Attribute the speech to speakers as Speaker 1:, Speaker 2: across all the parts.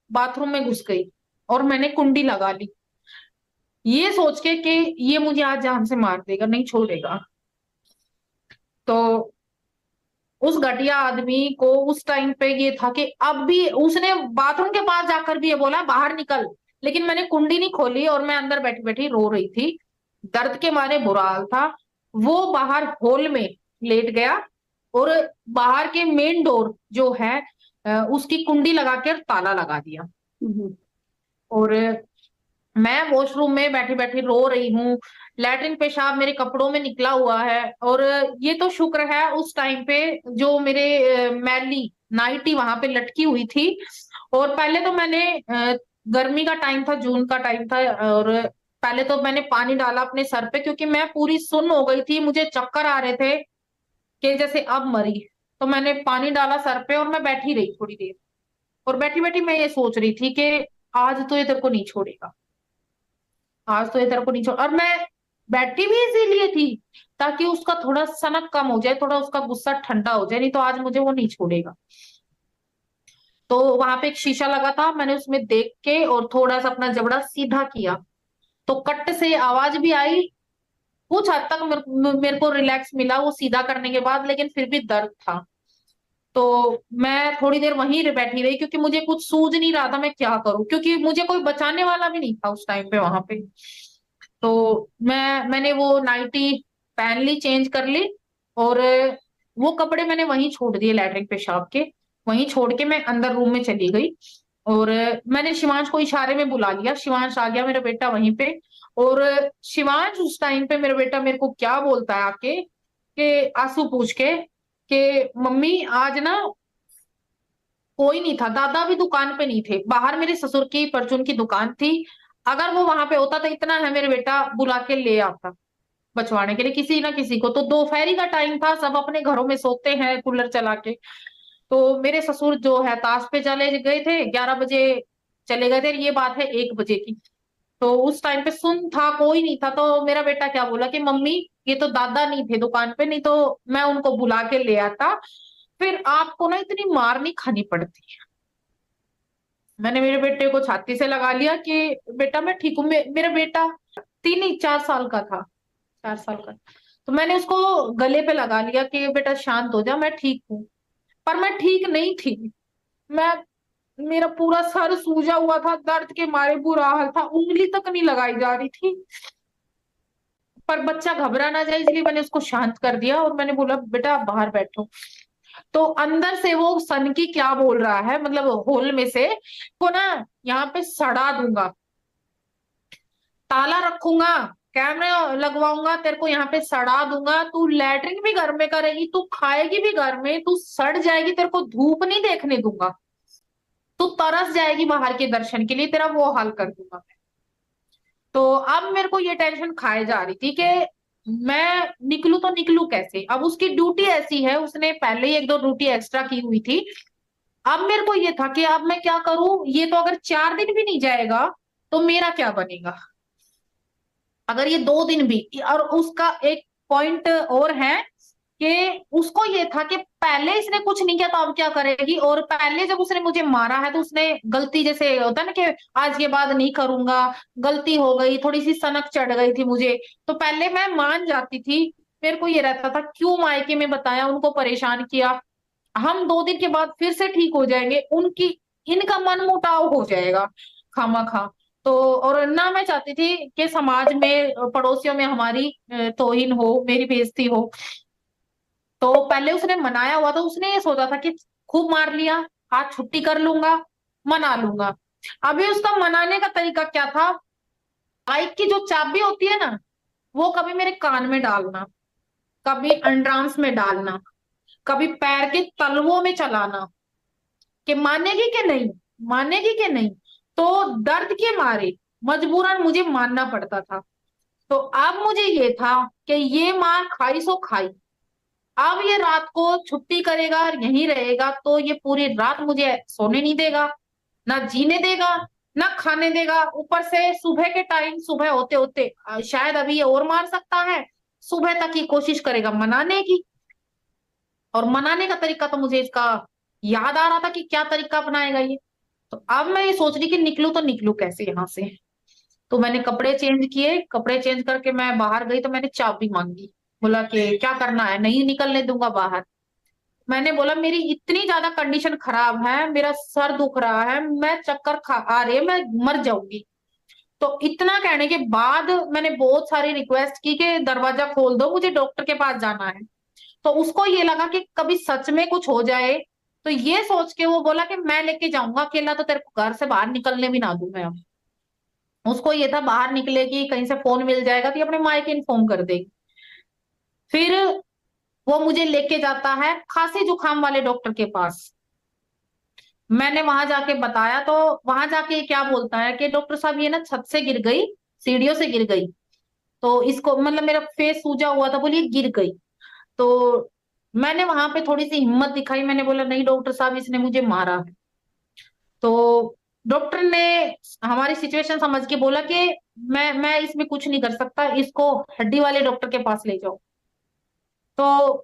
Speaker 1: Bathroom में घुस गई और मैंने कुंडी लगा ली, ये सोच के कि ये मुझे आज जान से मार देगा, नहीं छोड़ेगा। तो उस घटिया आदमी को उस टाइम पे ये था कि अब भी उसने बाथरूम के पास जाकर भी ये बोला बाहर निकल, लेकिन मैंने कुंडी नहीं खोली और मैं अंदर बैठी बैठी रो रही थी, दर्द के मारे बुरा हाल था। वो बाहर हॉल में लेट गया और बाहर के मेन डोर जो है उसकी कुंडी लगा कर ताला लगा दिया।
Speaker 2: हम्म।
Speaker 1: और मैं वॉशरूम में बैठी बैठी रो रही हूँ, लैट्रिन पेशाब मेरे कपड़ों में निकला हुआ है। और ये तो शुक्र है उस टाइम पे जो मेरे मैली नाइटी वहां पे लटकी हुई थी। और पहले तो मैंने गर्मी का टाइम था, जून का टाइम था, और पहले तो मैंने पानी डाला अपने सर पे क्योंकि मैं पूरी सुन्न हो गई थी, मुझे चक्कर आ रहे थे कि जैसे अब मरी। तो मैंने पानी डाला सर पे और मैं बैठी रही थोड़ी देर, और बैठी बैठी मैं ये सोच रही थी कि आज तो ये तेरे को नहीं छोड़ेगा, आज तो ये तेरे को नहीं छोड़। और मैं बैठी भी इसीलिए थी ताकि उसका थोड़ा सनक कम हो जाए, थोड़ा उसका गुस्सा ठंडा हो जाए, नहीं तो आज मुझे वो नहीं छोड़ेगा। तो वहां पे एक शीशा लगा था, मैंने उसमें देख के और थोड़ा सा अपना जबड़ा सीधा किया, तो कट से आवाज भी आई। कुछ हद तक मेरे को रिलैक्स मिला वो सीधा करने के बाद, लेकिन फिर भी दर्द था। तो मैं थोड़ी देर वहीं बैठी रही क्योंकि मुझे कुछ सूझ नहीं रहा था मैं क्या करूं, क्योंकि मुझे कोई बचाने वाला भी नहीं था उस टाइम पे वहां पे। तो मैंने वो नाइटी पहन ली, चेंज कर ली, और वो कपड़े मैंने वहीं छोड़ दिए लैट्रिन पेशाब के, वहीं छोड़ के मैं अंदर रूम में चली गई। और मैंने शिवांश को इशारे में बुला लिया, शिवांश आ गया मेरा बेटा वहीं पे। और शिवांश उस टाइम पे मेरा बेटा मेरे को क्या बोलता है आके, कि आंसू पूछ के कि मम्मी आज ना कोई नहीं था, दादा भी दुकान पे नहीं थे, बाहर मेरे ससुर की परचून की दुकान थी। अगर वो वहां पे होता तो इतना है मेरे बेटा बुला के ले आता बचवाने के लिए किसी ना किसी को। तो दोपहरी का टाइम था, सब अपने घरों में सोते हैं कूलर चला के। तो मेरे ससुर जो है ताश पे चले गए थे, 11 बजे चले गए थे, ये बात है 1 बजे की। तो उस टाइम पे सुन था, कोई नहीं था। तो मेरा बेटा क्या बोला कि मम्मी ये तो दादा नहीं थे दुकान पे, नहीं तो मैं उनको बुला के ले आता, फिर आपको ना इतनी मार नहीं खानी पड़ती। मैंने मेरे बेटे को छाती से लगा लिया कि बेटा मैं ठीक हूँ। मेरा बेटा 3 ही 4 साल का था, 4 साल का। तो मैंने उसको गले पे लगा लिया कि बेटा शांत हो जा, मैं ठीक हूँ। पर मैं ठीक नहीं थी। मैं मेरा पूरा सर सूजा हुआ था, दर्द के मारे बुरा हाल था, उंगली तक नहीं लगाई जा रही थी। पर बच्चा घबरा ना जाए इसलिए मैंने उसको शांत कर दिया और मैंने बोला बेटा आप बाहर बैठो। तो अंदर से वो सन की क्या बोल रहा है, मतलब होल में से को ना यहाँ पे सड़ा दूंगा, ताला रखूंगा, कैमरे लगवाऊंगा, तेरे को यहाँ पे सड़ा दूंगा, तू लैट्रिन भी घर में करेगी, तू खाएगी भी घर में, तू सड़ जाएगी, तेरे को धूप नहीं देखने दूंगा, तू तरस जाएगी बाहर के दर्शन के लिए, तेरा वो हाल कर दूंगा मैं। तो अब मेरे को ये टेंशन खाए जा रही थी कि मैं निकलू तो निकलू कैसे। अब उसकी ड्यूटी ऐसी है, उसने पहले ही 1-2 ड्यूटी एक्स्ट्रा की हुई थी। अब मेरे को ये था कि अब मैं क्या करूं, ये तो अगर 4 दिन भी नहीं जाएगा तो मेरा क्या बनेगा, अगर ये 2 दिन भी। और उसका एक पॉइंट और है कि उसको ये था कि पहले इसने कुछ नहीं किया तो अब क्या करेगी, और पहले जब उसने मुझे मारा है तो उसने गलती, जैसे होता है ना कि आज के बाद नहीं करूंगा, गलती हो गई, थोड़ी सी सनक चढ़ गई थी मुझे, तो पहले मैं मान जाती थी। मेरे को ये रहता था क्यों मायके में बताया, उनको परेशान किया, हम 2 दिन के बाद फिर से ठीक हो जाएंगे, उनकी इनका मन मुटाव हो जाएगा खामा खा। तो और ना मैं चाहती थी कि समाज में पड़ोसियों में हमारी तौहीन हो, मेरी बेइज्जती हो। तो पहले उसने मनाया हुआ था, उसने ये सोचा था कि खूब मार लिया, आज छुट्टी कर लूंगा, मना लूंगा। अभी उसका मनाने का तरीका क्या था, बाइक की जो चाबी होती है ना, वो कभी मेरे कान में डालना, कभी अंडराम्स में डालना, कभी पैर के तलवों में चलाना, कि मानेगी कि नहीं, मानेगी कि नहीं। तो दर्द के मारे मजबूरन मुझे मानना पड़ता था। तो अब मुझे ये था कि ये मार खाई सो खाई, अब ये रात को छुट्टी करेगा और यहीं रहेगा तो ये पूरी रात मुझे सोने नहीं देगा, ना जीने देगा, ना खाने देगा। ऊपर से सुबह के टाइम, सुबह होते होते शायद अभी ये और मार सकता है, सुबह तक की कोशिश करेगा मनाने की। और मनाने का तरीका तो मुझे इसका याद आ रहा था कि क्या तरीका अपनाएगा ये। तो अब मैं ये सोच रही कि निकलूं तो निकलूं कैसे यहाँ से। तो मैंने कपड़े चेंज किए, कपड़े चेंज करके मैं बाहर गई तो मैंने चाबी मांगी। बोला कि क्या करना है, नहीं निकलने दूंगा बाहर। मैंने बोला मेरी इतनी ज्यादा कंडीशन खराब है, मेरा सर दुख रहा है, मैं चक्कर खा आ रही है, मैं मर जाऊंगी। तो इतना कहने के बाद मैंने बहुत सारी रिक्वेस्ट की कि दरवाजा खोल दो, मुझे डॉक्टर के पास जाना है। तो उसको ये लगा कि कभी सच में कुछ हो जाए, तो ये सोच के वो बोला कि मैं लेके जाऊंगा अकेला, तो तेरे को घर से बाहर निकलने भी ना दूं मैं अब। उसको ये था बाहर निकलेगी कहीं से फोन मिल जाएगा तो ये अपने मायके इन्फॉर्म कर देगी। फिर वो मुझे लेके जाता है खांसी जुकाम वाले डॉक्टर के पास। मैंने वहां जाके बताया तो वहां जाके ये क्या बोलता है कि डॉक्टर साहब ये ना छत से गिर गई, सीढ़ियों से गिर गई, तो इसको मतलब मेरा फेस सूजा हुआ था, बोलिए गिर गई। तो मैंने वहां पे थोड़ी सी हिम्मत दिखाई, मैंने बोला नहीं डॉक्टर साहब इसने मुझे मारा है। तो डॉक्टर ने हमारी सिचुएशन समझ के बोला कि मैं इसमें कुछ नहीं कर सकता, इसको हड्डी वाले डॉक्टर के पास ले जाओ। तो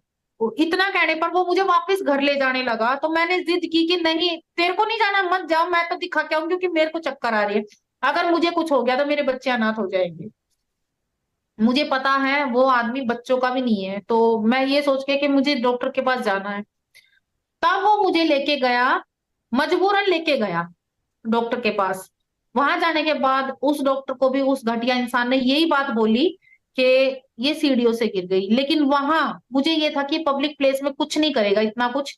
Speaker 1: इतना कहने पर वो मुझे वापस घर ले जाने लगा। तो मैंने जिद की कि नहीं तेरे को नहीं जाना, मत जाओ, मैं तो दिखा के आऊं क्योंकि मेरे को चक्कर आ रही है। अगर मुझे कुछ हो गया तो मेरे बच्चे अनाथ हो जाएंगे। मुझे पता है वो आदमी बच्चों का भी नहीं है, तो मैं ये सोच के कि मुझे डॉक्टर के पास जाना है, तब वो मुझे लेके गया, मजबूरन लेके गया डॉक्टर के पास। वहां जाने के बाद उस डॉक्टर को भी उस घटिया इंसान ने यही बात बोली कि ये सीढ़ियों से गिर गई, लेकिन वहां मुझे ये था कि पब्लिक प्लेस में कुछ नहीं करेगा इतना कुछ।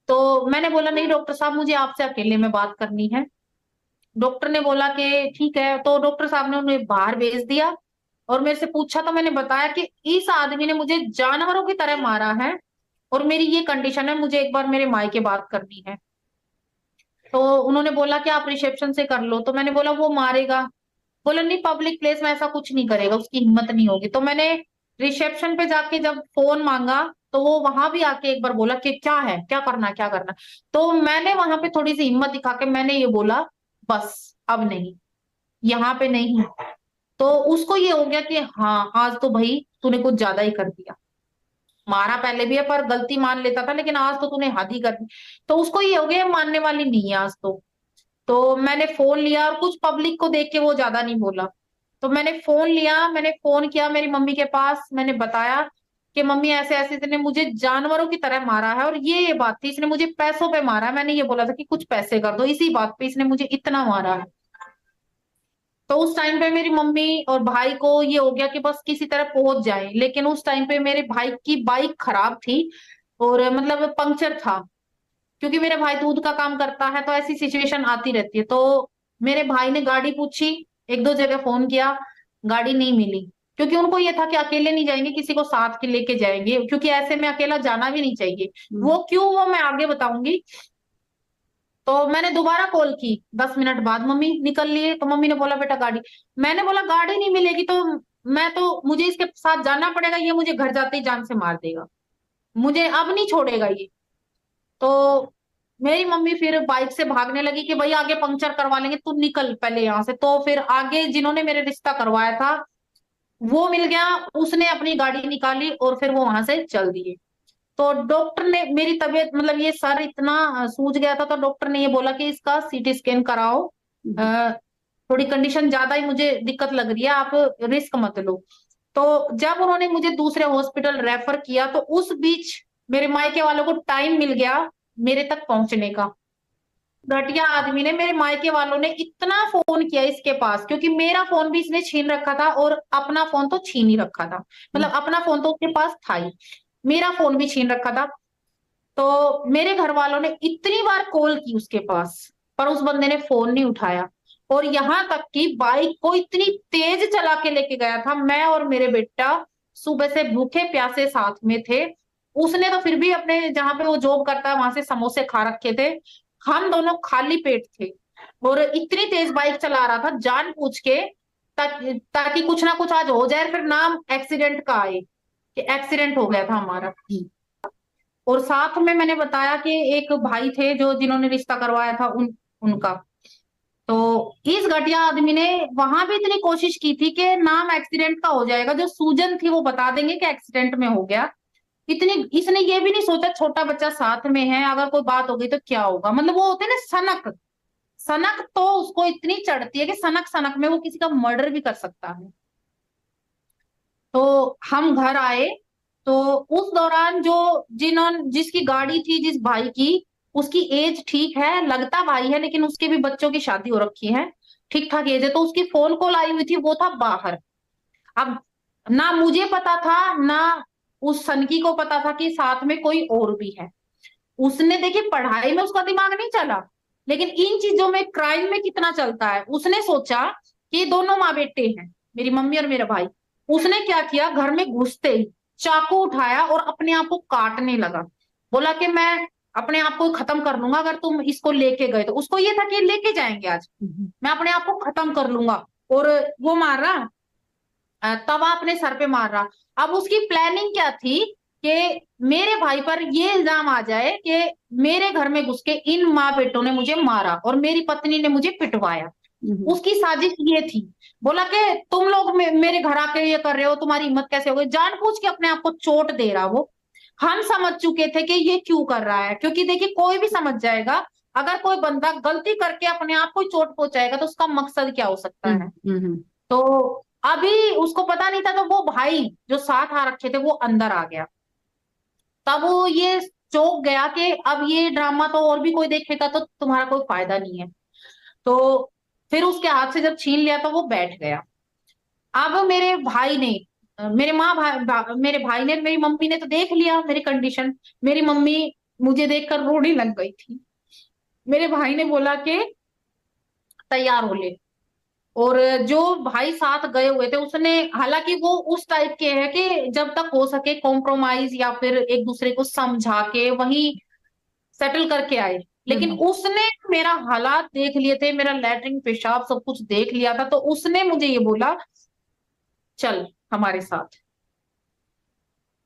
Speaker 1: तो मैंने बोला नहीं डॉक्टर साहब मुझे आपसे अकेले में बात करनी है। डॉक्टर ने बोला कि ठीक है। तो डॉक्टर साहब ने उन्हें बाहर भेज दिया और मेरे से पूछा, तो मैंने बताया कि इस आदमी ने मुझे जानवरों की तरह मारा है और मेरी ये कंडीशन है, मुझे एक बार मेरे मायके बात करनी है। तो उन्होंने बोला कि आप रिसेप्शन से कर लो। तो मैंने बोला वो मारेगा। बोला नहीं पब्लिक प्लेस में ऐसा कुछ नहीं करेगा, उसकी हिम्मत नहीं होगी। तो मैंने रिसेप्शन पे जाके जब फोन मांगा तो वो वहां भी आके एक बार बोला कि क्या है, क्या करना, क्या करना। तो मैंने वहां पे थोड़ी सी हिम्मत दिखा के मैंने ये बोला बस अब नहीं, यहाँ पे नहीं। तो उसको ये हो गया कि हाँ आज तो भाई तूने कुछ ज्यादा ही कर दिया, मारा पहले भी है पर गलती मान लेता था, लेकिन आज तो तूने हद ही कर दी। तो उसको ये हो गया मानने वाली नहीं है आज तो मैंने फोन लिया और कुछ पब्लिक को देख के वो ज्यादा नहीं बोला। तो मैंने फोन लिया, मैंने फोन किया मेरी मम्मी के पास, मैंने बताया कि मम्मी ऐसे ऐसे इसने मुझे जानवरों की तरह मारा है और ये बात थी, इसने मुझे पैसों पे मारा है, मैंने ये बोला था कि कुछ पैसे कर दो, इसी बात पे इसने मुझे इतना मारा है। तो उस टाइम पे मेरी मम्मी और भाई को ये हो गया कि बस किसी तरह पहुंच जाए, लेकिन उस टाइम पे मेरे भाई की बाइक खराब थी और मतलब पंक्चर था, क्योंकि मेरा भाई दूध का काम करता है तो ऐसी सिचुएशन आती रहती है। तो मेरे भाई ने गाड़ी पूछी, एक दो जगह फोन किया, गाड़ी नहीं मिली, क्योंकि उनको ये था कि अकेले नहीं जाएंगे, किसी को साथ के लेके जाएंगे, क्योंकि ऐसे में अकेला जाना भी नहीं चाहिए। वो क्यों वो मैं आगे बताऊंगी। तो मैंने दोबारा कॉल की 10 मिनट बाद, मम्मी निकल लिए। तो मम्मी ने बोला बेटा गाड़ी, मैंने बोला गाड़ी नहीं मिलेगी तो मैं तो मुझे इसके साथ जाना पड़ेगा, ये मुझे घर जाते ही जान से मार देगा, मुझे अब नहीं छोड़ेगा ये। तो मेरी मम्मी फिर बाइक से भागने लगी कि भाई आगे पंक्चर करवा लेंगे, तू निकल पहले यहाँ से। तो फिर आगे जिन्होंने मेरे रिश्ता करवाया था वो मिल गया, उसने अपनी गाड़ी निकाली और फिर वो वहां से चल दिए। तो डॉक्टर ने मेरी तबीयत मतलब ये सर इतना सूज गया था, तो डॉक्टर ने ये बोला कि इसका सीटी स्कैन कराओ, अ, थोड़ी कंडीशन ज्यादा ही मुझे दिक्कत लग रही है, आप रिस्क मत लो। तो जब उन्होंने मुझे दूसरे हॉस्पिटल रेफर किया तो उस बीच मेरे मायके वालों को टाइम मिल गया मेरे तक पहुंचने का। घटिया आदमी ने, मेरे मायके वालों ने इतना फोन किया इसके पास, क्योंकि मेरा फोन भी इसने छीन रखा था और अपना फोन तो छीन ही रखा था, मतलब अपना फोन तो उसके पास था ही, मेरा फोन भी छीन रखा था। तो मेरे घर वालों ने इतनी बार कॉल की उसके पास, पर उस बंदे ने फोन नहीं उठाया। और यहाँ तक कि बाइक को इतनी तेज चला के लेके गया था, मैं और मेरे बेटा सुबह से भूखे प्यासे साथ में थे। उसने तो फिर भी अपने जहां पे वो जॉब करता है वहां से समोसे खा रखे थे, हम दोनों खाली पेट थे। और इतनी तेज बाइक चला रहा था जान पूछ के, ताकि कुछ ना कुछ आज हो जाए, फिर नाम एक्सीडेंट का आए कि एक्सीडेंट हो गया था हमारा। और साथ में मैंने बताया कि एक भाई थे जो जिन्होंने रिश्ता करवाया था उनका। तो इस घटिया आदमी ने वहां भी इतनी कोशिश की थी कि नाम एक्सीडेंट का हो जाएगा, जो सूजन थी वो बता देंगे कि एक्सीडेंट में हो गया। इतनी इसने ये भी नहीं सोचा छोटा बच्चा साथ में है, अगर कोई बात हो गई तो क्या होगा, मतलब वो होते हैं ना सनक, सनक तो उसको इतनी चढ़ती है कि सनक सनक में वो किसी का मर्डर भी कर सकता है। तो हम घर आए, तो उस दौरान जिसकी गाड़ी थी, जिस भाई की, उसकी एज ठीक है, लगता भाई है, लेकिन उसके भी बच्चों की शादी हो रखी है, ठीक ठाक एज है, तो उसकी फोन कॉल आई हुई थी, वो था बाहर। अब ना मुझे पता था, ना उस सनकी को पता था कि साथ में कोई और भी है। उसने देखिए पढ़ाई में उसका दिमाग नहीं चला, लेकिन इन चीजों में, क्राइम में कितना चलता है। उसने सोचा कि दोनों माँ बेटे हैं, मेरी मम्मी और मेरा भाई। उसने क्या किया, घर में घुसते ही चाकू उठाया और अपने आप को काटने लगा। बोला कि मैं अपने आप को खत्म कर लूंगा अगर तुम इसको लेके गए तो। उसको ये था कि लेके जाएंगे आज, मैं अपने आप को खत्म कर लूंगा। और वो मार रहा, तवा अपने सर पे मार रहा। अब उसकी प्लानिंग क्या थी कि मेरे भाई पर ये इल्जाम आ जाए कि मेरे घर में घुस के इन माँ बेटों ने मुझे मारा और मेरी पत्नी ने मुझे पिटवाया। उसकी साजिश ये थी। बोला कि तुम लोग मेरे घर आके ये कर रहे हो, तुम्हारी हिम्मत कैसे हो गई, जानबूझ के अपने आप को चोट दे रहा वो। हम समझ चुके थे कि ये क्यों कर रहा है, क्योंकि देखिए कोई भी समझ जाएगा, अगर कोई बंदा गलती करके अपने आप को चोट पहुंचाएगा तो उसका मकसद क्या हो सकता है। तो अभी उसको पता नहीं था, तो वो भाई जो साथ आ रखे थे वो अंदर आ गया। तब वो ये चौंक गया कि अब ये ड्रामा तो और भी कोई देखेगा तो तुम्हारा कोई फायदा नहीं है। तो फिर उसके हाथ से जब छीन लिया तो वो बैठ गया। अब मेरे भाई ने, मेरे माँ भाई मेरे भाई ने, मेरी मम्मी ने तो देख लिया मेरी कंडीशन। मेरी मम्मी मुझे देखकर रोने लग गई थी। मेरे भाई ने बोला कि तैयार हो ले। और जो भाई साथ गए हुए थे, उसने, हालांकि वो उस टाइप के है कि जब तक हो सके कॉम्प्रोमाइज या फिर एक दूसरे को समझा के वही सेटल करके आए। लेकिन उसने मेरा हालात देख लिए थे, मेरा लैट्रिन पेशाब सब कुछ देख लिया था, तो उसने मुझे ये बोला चल हमारे साथ।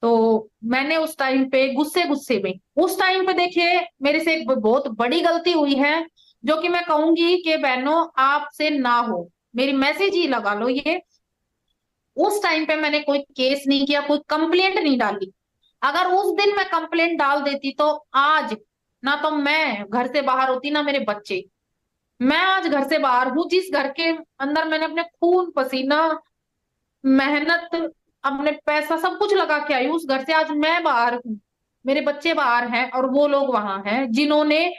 Speaker 1: तो मैंने उस टाइम पे गुस्से गुस्से में, उस टाइम पे देखिए मेरे से एक बहुत बड़ी गलती हुई है, जो कि मैं कहूंगी कि बहनों आपसे ना हो, मेरी मैसेज ही लगा लो ये। उस टाइम पे मैंने कोई केस नहीं किया, कोई कंप्लेंट नहीं डाली। अगर उस दिन मैं कंप्लेंट डाल देती तो आज ना तो मैं घर से बाहर होती, ना मेरे बच्चे। मैं आज घर से बाहर हूँ, जिस घर के अंदर मैंने अपने खून पसीना, मेहनत, अपने पैसा सब कुछ लगा के आई हूँ, उस घर से आज मैं बाहर हूँ। मेरे बच्चे बाहर हैं और वो लोग वहां हैं जिन्होंने,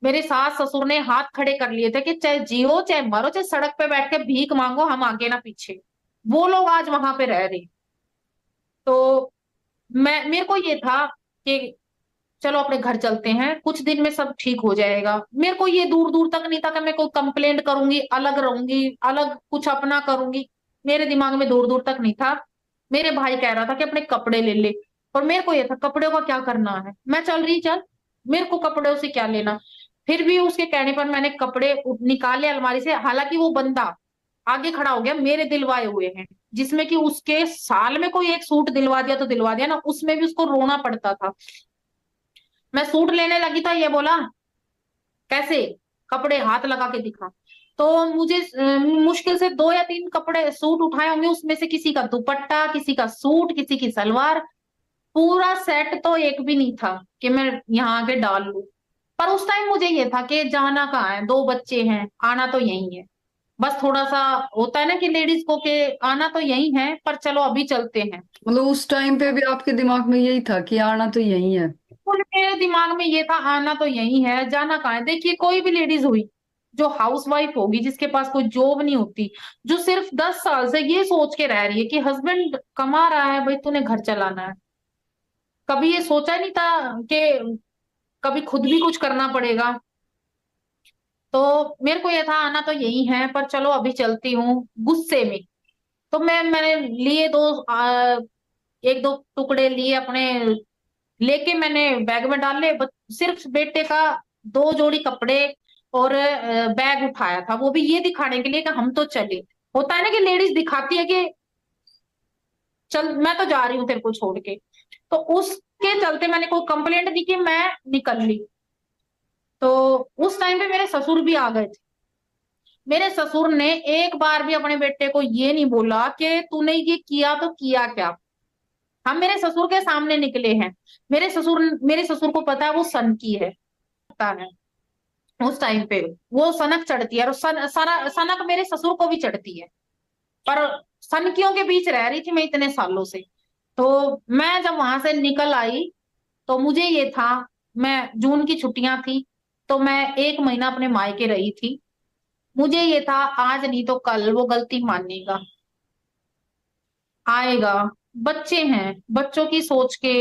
Speaker 1: मेरे सास ससुर ने हाथ खड़े कर लिए थे कि चाहे जियो चाहे मरो, चाहे सड़क पे बैठ के भीख मांगो, हम आगे ना पीछे। वो लोग आज वहां पे रह रहे। तो मेरे को ये था कि चलो अपने घर चलते हैं, कुछ दिन में सब ठीक हो जाएगा। मेरे को ये दूर दूर तक नहीं था कि मैं कोई कंप्लेंट करूंगी, अलग रहूंगी, अलग कुछ अपना करूंगी। मेरे दिमाग में दूर दूर तक नहीं था। मेरे भाई कह रहा था कि अपने कपड़े ले ले, और मेरे को ये था कपड़े का क्या करना है, मैं चल रही चल, मेरे को कपड़ों से क्या लेना। फिर भी उसके कहने पर मैंने कपड़े निकाले अलमारी से। हालांकि वो बंदा आगे खड़ा हो गया, मेरे दिलवाए हुए हैं, जिसमें कि उसके साल में कोई एक सूट दिलवा दिया तो दिलवा दिया ना, उसमें भी उसको रोना पड़ता था। मैं सूट लेने लगी था, ये बोला कैसे, कपड़े हाथ लगा के दिखा। तो मुझे मुश्किल से 2 या 3 कपड़े सूट उठाए होंगे, उसमें से किसी का दुपट्टा, किसी का सूट, किसी की सलवार, पूरा सेट तो एक भी नहीं था कि मैं यहाँ आके डाल लूं। पर उस टाइम मुझे ये था कि जाना कहाँ है, 2 बच्चे हैं, आना तो यही है। बस थोड़ा सा होता है ना कि लेडीज को के आना तो यही है, पर चलो अभी चलते हैं।
Speaker 2: मतलब उस टाइम पे भी आपके दिमाग में यही था कि आना तो यही है।
Speaker 1: बिल्कुल मेरे दिमाग में ये था, आना तो यही है, जाना कहाँ है। देखिए कोई भी लेडीज हुई जो हाउस वाइफ होगी, जिसके पास कोई जॉब नहीं होती, जो सिर्फ 10 साल से ये सोच के रह रही है कि हस्बैंड कमा रहा है, भाई तूने घर चलाना है, कभी ये सोचा नहीं था कि कभी खुद भी कुछ करना पड़ेगा। तो मेरे को ये था आना तो यही है, पर चलो अभी चलती हूँ, गुस्से में। तो मैंने लिए 1-2 टुकड़े लिए अपने, लेके मैंने बैग में डाल ले, सिर्फ बेटे का 2 जोड़ी कपड़े और बैग उठाया था, वो भी ये दिखाने के लिए कि हम तो चले। होता है ना कि लेडीज दिखाती है कि चल मैं तो जा रही हूँ तेरे को छोड़ के। तो उसके चलते मैंने कोई कंप्लेंट नहीं की, मैं निकल ली। तो उस टाइम पे मेरे ससुर भी आ गए थे। मेरे ससुर ने एक बार भी अपने बेटे को ये नहीं बोला कि तूने ये किया तो किया क्या। हम मेरे ससुर के सामने निकले हैं। मेरे ससुर को पता है वो सन की है, पता है। उस टाइम पे वो सनक चढ़ती है, और सनक मेरे ससुर को भी चढ़ती है। पर सनकियों के बीच रह रही थी मैं इतने सालों से। तो मैं जब वहां से निकल आई, तो मुझे ये था, मैं जून की छुट्टियां थी, तो मैं 1 महीना अपने मायके रही थी। मुझे ये था आज नहीं तो कल वो गलती मानेगा, आएगा। बच्चे हैं, बच्चों की सोच के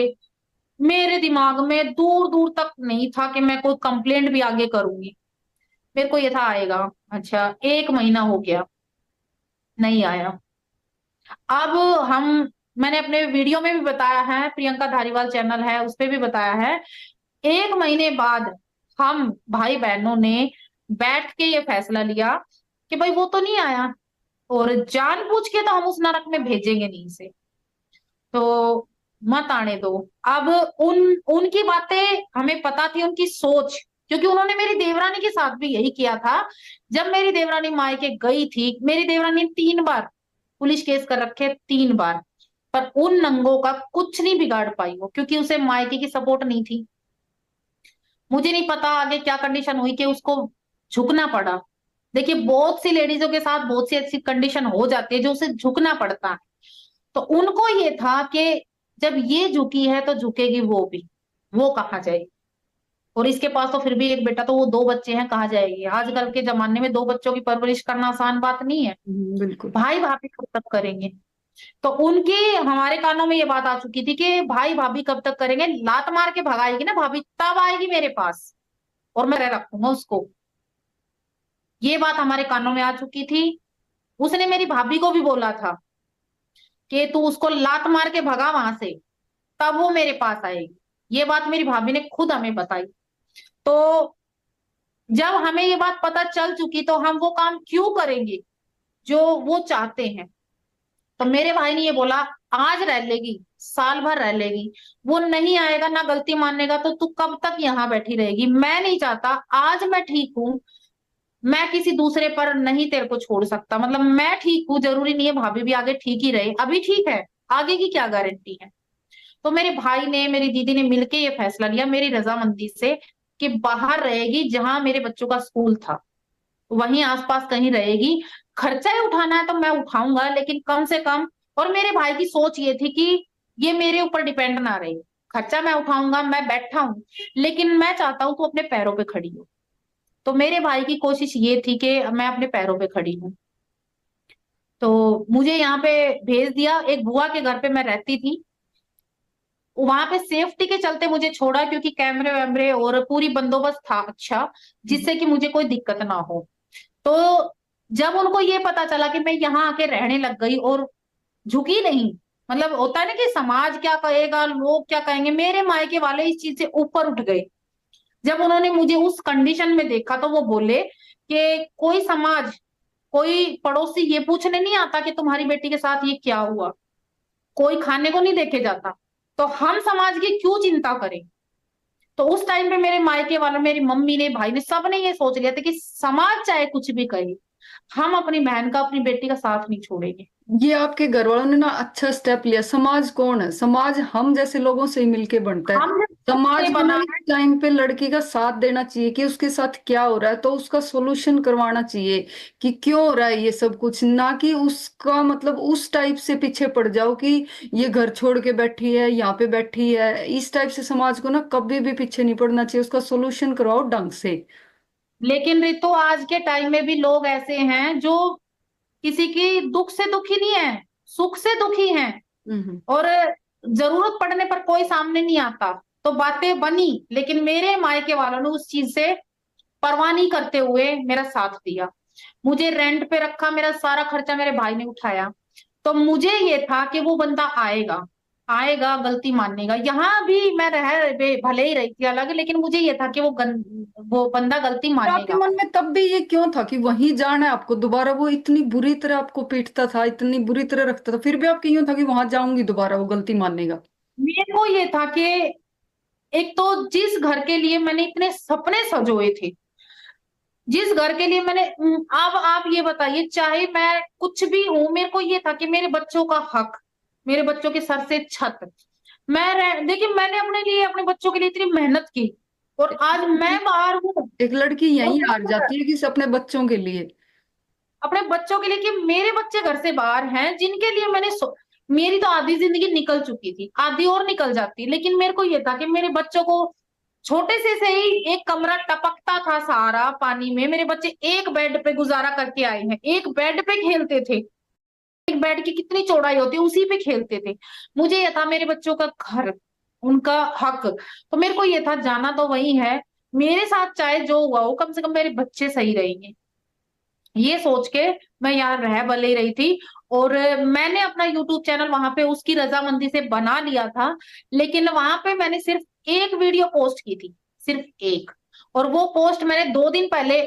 Speaker 1: मेरे दिमाग में दूर दूर तक नहीं था कि मैं कोई कंप्लेंट भी आगे करूंगी। मेरे को ये था आएगा। अच्छा, 1 महीना हो गया, नहीं आया। अब हम, मैंने अपने वीडियो में भी बताया है, प्रियंका धारीवाल चैनल है उस पे भी बताया है, 1 महीने बाद हम भाई बहनों ने बैठ के ये फैसला लिया कि भाई वो तो नहीं आया, और जानबूझ के तो हम उस नरक में भेजेंगे नहीं इसे, तो मत आने दो। अब उन उनकी बातें हमें पता थी, उनकी सोच, क्योंकि उन्होंने मेरी देवरानी के साथ भी यही किया था। जब मेरी देवरानी मायके गई थी, मेरी देवरानी ने 3 बार पुलिस केस कर रखे, 3 बार, पर उन नंगों का कुछ नहीं बिगाड़ पाई वो, क्योंकि उसे मायके की सपोर्ट नहीं थी। मुझे नहीं पता आगे क्या कंडीशन हुई कि उसको झुकना पड़ा। देखिए, बहुत सी लेडीजों के साथ बहुत सी ऐसी कंडीशन हो जाती है जो उसे झुकना पड़ता है। तो उनको ये था कि जब ये झुकी है तो झुकेगी वो भी, वो कहाँ जाएगी। और इसके पास तो फिर भी एक बेटा, तो वो 2 बच्चे हैं, कहाँ जाएगी। आजकल के जमाने में 2 बच्चों की परवरिश करना आसान बात नहीं है।
Speaker 2: बिल्कुल।
Speaker 1: भाई भाभी कब तक करेंगे। तो उनकी, हमारे कानों में ये बात आ चुकी थी कि भाई भाभी कब तक करेंगे, लात मार के भगाएगी ना भाभी तब आएगी मेरे पास, और मैं रखूंगा उसको। ये बात हमारे कानों में आ चुकी थी। उसने मेरी भाभी को भी बोला था कि तू उसको लात मार के भगा वहां से, तब वो मेरे पास आएगी। ये बात मेरी भाभी ने खुद हमें बताई। तो जब हमें ये बात पता चल चुकी, तो हम वो काम क्यों करेंगे जो वो चाहते हैं। तो मेरे भाई ने ये बोला, आज रह लेगी, साल भर रह लेगी, वो नहीं आएगा ना गलती मानेगा, तो तू कब तक यहाँ बैठी रहेगी। मैं नहीं चाहता, आज मैं ठीक हूँ, मैं किसी दूसरे पर नहीं तेरे को छोड़ सकता। मतलब मैं ठीक हूँ, जरूरी नहीं है भाभी भी आगे ठीक ही रहे, अभी ठीक है, आगे की क्या गारंटी है। तो मेरे भाई ने, मेरी दीदी ने मिलके ये फैसला लिया मेरी रजामंदी से, कि बाहर रहेगी, जहां मेरे बच्चों का स्कूल था वहीं आसपास कहीं रहेगी। खर्चा ही उठाना है तो मैं उठाऊंगा, लेकिन कम से कम। और मेरे भाई की सोच ये थी कि ये मेरे ऊपर डिपेंड ना रहे, खर्चा मैं उठाऊंगा, मैं बैठा हूं, लेकिन मैं चाहता हूं तू अपने पैरों पे खड़ी हो। तो मेरे भाई की कोशिश ये थी कि मैं अपने पैरों पे खड़ी हूँ। तो मुझे यहाँ पे भेज दिया, एक बुआ के घर पे मैं रहती थी। वहां पे सेफ्टी के चलते मुझे छोड़ा, क्योंकि कैमरे वैमरे और पूरी बंदोबस्त था अच्छा, जिससे कि मुझे कोई दिक्कत ना हो। तो जब उनको ये पता चला कि मैं यहाँ आके रहने लग गई और झुकी नहीं, मतलब होता है ना कि समाज क्या कहेगा, लोग क्या कहेंगे, मेरे मायके वाले इस चीज से ऊपर उठ गए। जब उन्होंने मुझे उस कंडीशन में देखा, तो वो बोले कि कोई समाज, कोई पड़ोसी ये पूछने नहीं आता कि तुम्हारी बेटी के साथ ये क्या हुआ, कोई खाने को नहीं देखे जाता, तो हम समाज की क्यों चिंता करें। तो उस टाइम पे मेरे मायके वालों, मेरी मम्मी ने, भाई ने, सब ने ये सोच लिया था कि समाज चाहे कुछ भी कहे, हम अपनी बहन का, अपनी बेटी का साथ नहीं छोड़ेंगे।
Speaker 2: ये आपके घर वालों ने ना अच्छा स्टेप लिया। समाज कौन है? समाज हम जैसे लोगों से ही मिलके बनता है।
Speaker 1: हम
Speaker 2: समाज
Speaker 1: जब
Speaker 2: को ना
Speaker 1: बना
Speaker 2: इस
Speaker 1: है,
Speaker 2: टाइम पे लड़की का साथ देना चाहिए कि उसके साथ क्या हो रहा है, तो उसका सोल्यूशन करवाना चाहिए कि क्यों हो रहा है ये सब कुछ, ना कि उसका मतलब उस टाइप से पीछे पड़ जाओ कि ये घर छोड़ के बैठी है, यहाँ पे बैठी है। इस टाइप से समाज को ना कभी भी पीछे नहीं पड़ना चाहिए, उसका सोल्यूशन करवाओ ढंग से।
Speaker 1: लेकिन रितु आज के टाइम में भी लोग ऐसे हैं जो किसी की दुख से दुखी नहीं है, सुख से दुखी हैं।
Speaker 2: हम्म।
Speaker 1: और जरूरत पड़ने पर कोई सामने नहीं आता। तो बातें बनी, लेकिन मेरे मायके वालों ने उस चीज से परवाह नहीं करते हुए मेरा साथ दिया। मुझे रेंट पे रखा, मेरा सारा खर्चा मेरे भाई ने उठाया। तो मुझे ये था कि वो बंदा आएगा, आएगा, गलती मानेगा। यहाँ भी मैं भले ही रही थी अलग, लेकिन मुझे ये था कि वो बंदा गलती
Speaker 2: तो आपके
Speaker 1: मानेगा।
Speaker 2: मन में तब भी ये क्यों था कि वहीं जाना है आपको दोबारा? वो इतनी बुरी तरह आपको पीटता था, इतनी बुरी तरह रखता था, फिर भी आपके यूं था कि वहां जाऊंगी दोबारा, वो गलती मानेगा।
Speaker 1: मेरे को ये था कि एक तो जिस घर के लिए मैंने इतने सपने सजोए थे, जिस घर के लिए मैंने, अब आप ये बताइए, चाहे मैं कुछ भी हूं, मेरे को ये था कि मेरे बच्चों का हक, मेरे बच्चों के सर से छत। देखिए, मैंने अपने लिए, अपने बच्चों के लिए इतनी मेहनत की, और आज मैं बाहर हूँ।
Speaker 2: एक लड़की
Speaker 1: और
Speaker 2: यहीं
Speaker 1: वो
Speaker 2: हार जाती है कि अपने बच्चों के लिए।
Speaker 1: अपने बच्चों के लिए, कि मेरे बच्चे घर से बाहर हैं जिनके लिए मेरी तो आधी जिंदगी निकल चुकी थी, आधी और निकल जाती, लेकिन मेरे को ये था कि मेरे बच्चों को छोटे से ही एक कमरा टपकता था सारा पानी में, मेरे बच्चे एक बेड पे गुजारा करके आए हैं, एक बेड पे खेलते थे, एक बेड की कितनी चौड़ाई होती है उसी पे खेलते थे। मुझे ये था मेरे बच्चों का घर, उनका हक, तो मेरे को ये था जाना तो वही है, मेरे साथ चाहे जो हुआ हो कम से कम मेरे बच्चे सही रहेंगे, ये सोच के मैं यहाँ रह भले ही रही थी। और मैंने अपना यूट्यूब चैनल वहां पे उसकी रजामंदी से बना लिया था, लेकिन वहां पे मैंने सिर्फ एक वीडियो पोस्ट की थी, सिर्फ एक। और वो पोस्ट मैंने 2 दिन पहले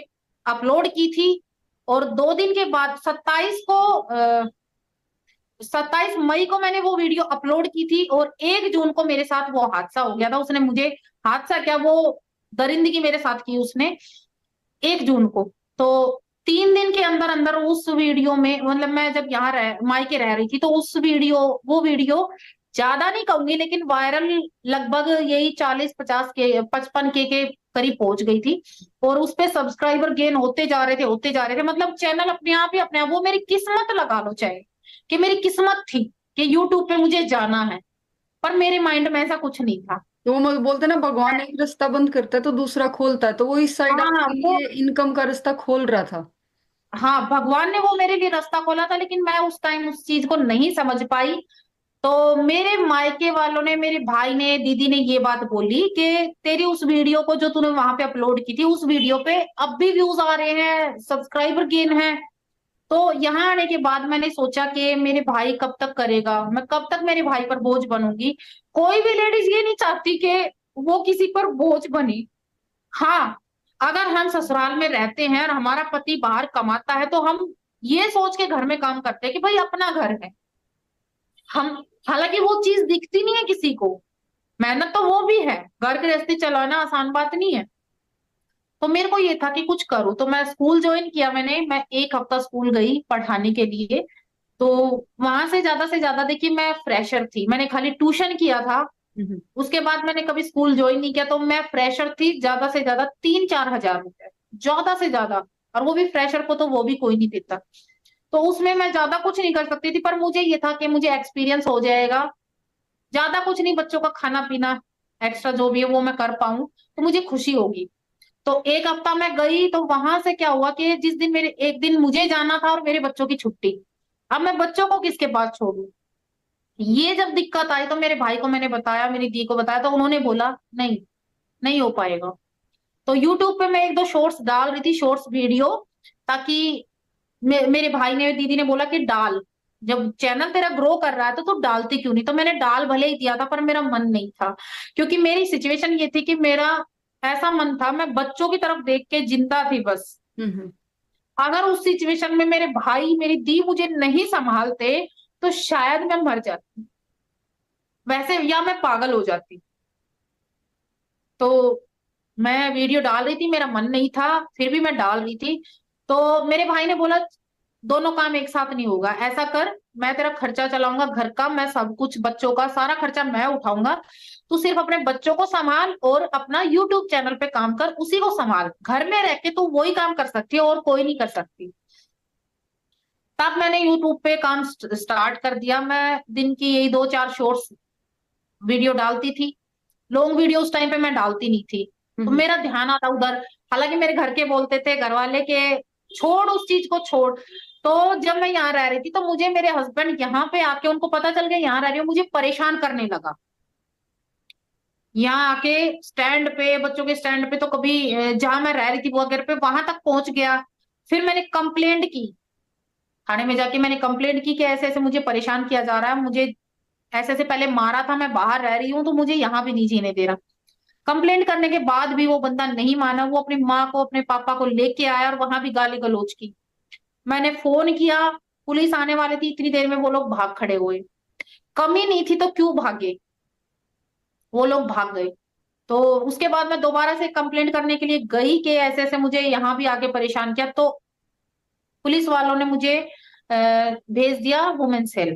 Speaker 1: अपलोड की थी, और 2 दिन के बाद 27 मई को मैंने वो वीडियो अपलोड की थी, और 1 जून को मेरे साथ वो हादसा हो गया था। उसने मुझे, हादसा क्या, वो दरिंदगी मेरे साथ की उसने, 1 जून को। तो 3 दिन के अंदर अंदर उस वीडियो में, मतलब मैं जब यहाँ मायके रह रही थी, तो वो वीडियो ज्यादा नहीं कहूंगी लेकिन वायरल लगभग यही 40-50 के 55 के करीब पहुंच गई थी। और उस पे सब्सक्राइबर गेन होते जा रहे थे, होते जा रहे थे, मतलब चैनल अपने आप ही अपने आप, वो मेरी किस्मत लगा लो चाहे, कि मेरी किस्मत थी कि यूट्यूब पे मुझे जाना है, पर मेरे माइंड में ऐसा कुछ नहीं था।
Speaker 2: तो वो बोलते हैं ना, भगवान एक रास्ता बंद करता है तो दूसरा खोलता है, तो वो इस साइड
Speaker 1: हाँ
Speaker 2: आपके
Speaker 1: वो,
Speaker 2: लिए इनकम का रास्ता खोल रहा था।
Speaker 1: हाँ भगवान ने वो मेरे लिए रास्ता खोला था, लेकिन मैं उस टाइम उस चीज को नहीं समझ पाई। तो मेरे मायके वालों ने, मेरे भाई ने, दीदी ने ये बात बोली कि तेरी उस वीडियो को जो तूने वहां पे अपलोड की थी, उस वीडियो पे अब भी व्यूज आ रहे हैं, सब्सक्राइबर गेन है। तो यहाँ आने के बाद मैंने सोचा कि मेरे भाई कब तक करेगा, मैं कब तक मेरे भाई पर बोझ बनूंगी। कोई भी लेडीज ये नहीं चाहती कि वो किसी पर बोझ बने। हाँ, अगर हम ससुराल में रहते हैं और हमारा पति बाहर कमाता है, तो हम ये सोच के घर में काम करते हैं कि भाई अपना घर है। हम, हालांकि वो चीज दिखती नहीं है किसी को, मेहनत तो वो भी है, घर गृहस्थी चलाना आसान बात नहीं है। तो मेरे को ये था कि कुछ करूँ, तो मैं स्कूल ज्वाइन किया, मैं 1 हफ्ता स्कूल गई पढ़ाने के लिए। तो वहां से ज्यादा देखिए, मैं फ्रेशर थी, मैंने खाली ट्यूशन किया था,
Speaker 2: हम्म।
Speaker 1: उसके बाद मैंने कभी स्कूल ज्वाइन नहीं किया। तो मैं फ्रेशर थी, ज्यादा से ज्यादा 3-4 हजार रुपए, ज्यादा से ज्यादा, और वो भी फ्रेशर को तो वो भी कोई नहीं देता। तो उसमें मैं ज्यादा कुछ नहीं कर सकती थी, पर मुझे ये था कि मुझे एक्सपीरियंस हो जाएगा, ज्यादा कुछ नहीं, बच्चों का खाना पीना एक्स्ट्रा जो भी है वो मैं कर पाऊं तो मुझे खुशी होगी। तो 1 हफ्ता मैं गई, तो वहां से क्या हुआ कि जिस दिन मेरे, एक दिन मुझे जाना था और मेरे बच्चों की छुट्टी, अब मैं बच्चों को किसके पास छोड़ू। ये जब दिक्कत आई तो मेरे भाई को मैंने बताया, मेरी दी को बताया, तो उन्होंने बोला नहीं, नहीं हो पाएगा। तो यूट्यूब पे मैं 1-2 शॉर्ट्स डाल रही थी, शॉर्ट्स वीडियो, ताकि मेरे भाई ने, दीदी ने बोला कि डाल, जब चैनल तेरा ग्रो कर रहा है तो तू डालती क्यों नहीं। तो मैंने डाल भले ही दिया था, पर मेरा मन नहीं था, क्योंकि मेरी सिचुएशन ये थी कि मेरा ऐसा मन था, मैं बच्चों की तरफ देख के जिंदा थी बस।
Speaker 2: हम्म।
Speaker 1: अगर उस सिचुएशन में मेरे भाई मेरी दी मुझे नहीं संभालते, तो शायद मैं मर जाती वैसे, या मैं पागल हो जाती। तो मैं वीडियो डाल रही थी, मेरा मन नहीं था, फिर भी मैं डाल रही थी। तो मेरे भाई ने बोला दोनों काम एक साथ नहीं होगा, ऐसा कर, मैं तेरा खर्चा चलाऊंगा घर का, मैं सब कुछ बच्चों का सारा खर्चा मैं उठाऊंगा, तू सिर्फ अपने बच्चों को संभाल और अपना यूट्यूब चैनल पे काम कर, उसी को संभाल, घर में रह के तू वही काम कर सकती है और कोई नहीं कर सकती। तब मैंने यूट्यूब पे काम स्टार्ट कर दिया। मैं दिन की यही 2-4 शॉर्ट्स वीडियो डालती थी, लॉन्ग वीडियो उस टाइम पे मैं डालती नहीं थी। तो
Speaker 2: हम्म।
Speaker 1: मेरा ध्यान आता उधर, हालांकि मेरे घर के बोलते थे, घर वाले के छोड़ उस चीज को, छोड़। तो जब मैं यहाँ रह रही थी, तो मुझे मेरे हस्बैंड यहाँ पे आके, उनको पता चल गया यहाँ रह रही हूँ, मुझे परेशान करने लगा। यहाँ आके स्टैंड पे, बच्चों के स्टैंड पे, तो कभी जहां मैं रह रही थी वो घर पे, वहां तक पहुंच गया। फिर मैंने कंप्लेंट की, थाने में जाके मैंने कंप्लेंट की कि ऐसे ऐसे मुझे परेशान किया जा रहा है, मुझे ऐसे ऐसे पहले मारा था, मैं बाहर रह रही हूँ तो मुझे यहाँ भी नहीं जीने दे रहा। कंप्लेंट करने के बाद भी वो बंदा नहीं माना, वो अपनी माँ को, अपने पापा को लेके आया और वहां भी गाली गलौज की। मैंने फोन किया, पुलिस आने वाली थी, इतनी देर में वो लोग भाग खड़े हुए। कमी नहीं थी तो क्यों भागे, वो लोग भाग गए। तो उसके बाद मैं दोबारा से कंप्लेंट करने के लिए गई कि ऐसे ऐसे मुझे यहाँ भी आके परेशान किया। तो पुलिस वालों ने मुझे भेज दिया वुमेन सेल,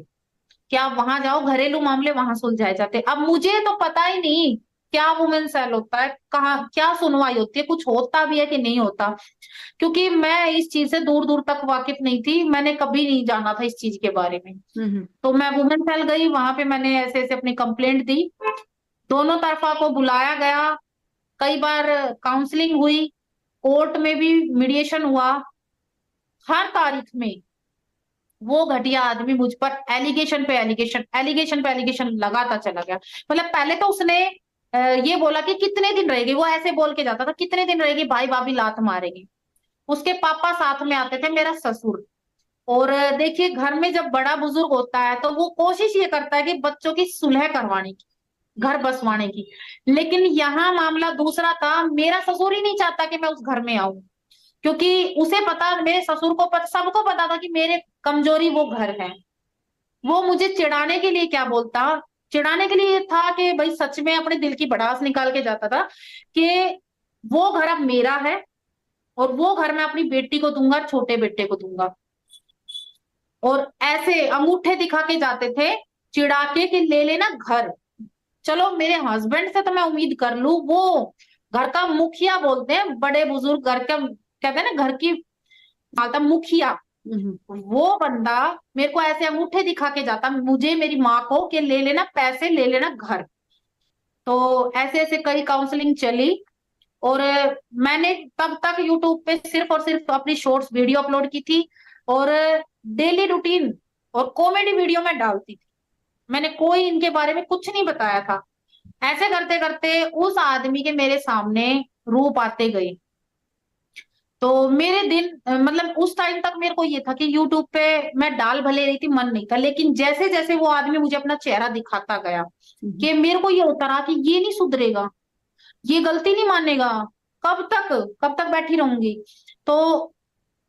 Speaker 1: कि आप वहां जाओ, घरेलू मामले वहां सुलझाए जाते। अब मुझे तो पता ही नहीं क्या वुमेन सेल होता है, कहाँ क्या सुनवाई होती है, कुछ होता भी है कि नहीं होता, क्योंकि मैं इस चीज से दूर दूर तक वाकिफ नहीं थी, मैंने कभी नहीं जाना था इस चीज के बारे में।
Speaker 2: हम्म।
Speaker 1: तो मैं वुमेन सेल गई, वहां पे मैंने ऐसे ऐसे अपनी कंप्लेंट दी, दोनों तरफा को बुलाया गया, कई बार काउंसलिंग हुई, कोर्ट में भी मीडिएशन हुआ, हर तारीख में वो घटिया आदमी मुझ पर एलिगेशन पे एलिगेशन, एलिगेशन पे एलिगेशन लगाता चला गया। मतलब पहले तो उसने ये बोला कि कितने दिन रहेगी, वो ऐसे बोल के जाता था, कितने दिन रहेगी, भाई भाभी लात मारेंगे। उसके पापा साथ में आते थे, मेरा ससुर। और देखिए, घर में जब बड़ा बुजुर्ग होता है तो वो कोशिश ये करता है कि बच्चों की सुलह करवाने की, घर बसवाने की। लेकिन यहाँ मामला दूसरा था, मेरा ससुर ही नहीं चाहता कि मैं उस घर में आऊं, क्योंकि उसे पता, मेरे ससुर को पता, सबको पता था कि मेरे कमजोरी वो घर है। वो मुझे चिढ़ाने के लिए क्या बोलता, चिढ़ाने के लिए था कि भाई सच में अपने दिल की भड़ास निकाल के जाता था कि वो घर अब मेरा है, और वो घर मैं अपनी बेटी को दूंगा, छोटे बेटे को दूंगा। और ऐसे अंगूठे दिखा के जाते थे, चिढ़ा के कि ले लेना घर। चलो मेरे हस्बैंड से तो मैं उम्मीद कर लूं, वो घर का मुखिया बोलते हैं, बड़े बुजुर्ग घर का, कहते हैं ना घर की मालता, मुखिया।
Speaker 2: हम्म।
Speaker 1: वो बंदा मेरे को ऐसे अंगूठे दिखा के जाता, मुझे मेरी माँ को, कि ले लेना पैसे, ले लेना घर। तो ऐसे ऐसे कई काउंसलिंग चली। और मैंने तब तक यूट्यूब पे सिर्फ और सिर्फ अपनी शॉर्ट्स वीडियो अपलोड की थी, और डेली रूटीन और कॉमेडी वीडियो में डालती थी। मैंने कोई इनके बारे में कुछ नहीं बताया था। ऐसे करते करते उस आदमी के मेरे सामने रूप आते गए। तो मेरे दिन मतलब उस टाइम तक मेरे को ये था कि यूट्यूब पे मैं डाल भले रही थी, मन नहीं था, लेकिन जैसे जैसे वो आदमी मुझे अपना चेहरा दिखाता गया, कि मेरे को ये होता रहा कि ये नहीं सुधरेगा, ये गलती नहीं मानेगा, कब तक, कब तक बैठी रहूंगी। तो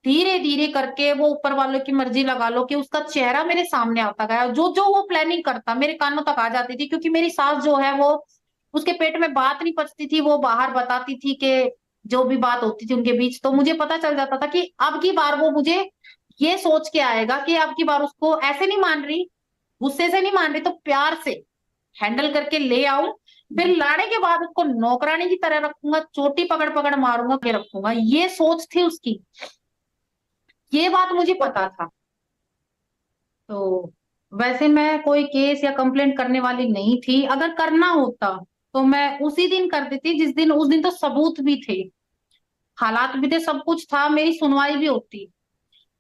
Speaker 1: धीरे धीरे करके वो ऊपर वालों की मर्जी लगा लो कि उसका चेहरा मेरे सामने आता गया, जो जो वो प्लानिंग करता मेरे कानों तक आ जाती थी, क्योंकि मेरी सास जो है वो, उसके पेट में बात नहीं पचती थी, वो बाहर बताती थी कि जो भी बात होती थी उनके बीच, तो मुझे पता चल जाता था कि अब की बार वो मुझे ये सोच के आएगा कि अब की बार उसको ऐसे नहीं मान रही, गुस्से से नहीं मान रही, तो प्यार से हैंडल करके ले आऊं, फिर लाने के बाद उसको नौकरानी की तरह रखूंगा, चोटी पकड़ पकड़ मारूंगा के रखूंगा, ये सोच थी उसकी। ये बात मुझे पता था। तो वैसे मैं कोई केस या कंप्लेंट करने वाली नहीं थी, अगर करना होता तो मैं उसी दिन कर देती, जिस दिन, उस दिन तो सबूत भी थे, हालात भी थे, सब कुछ था, मेरी सुनवाई भी होती।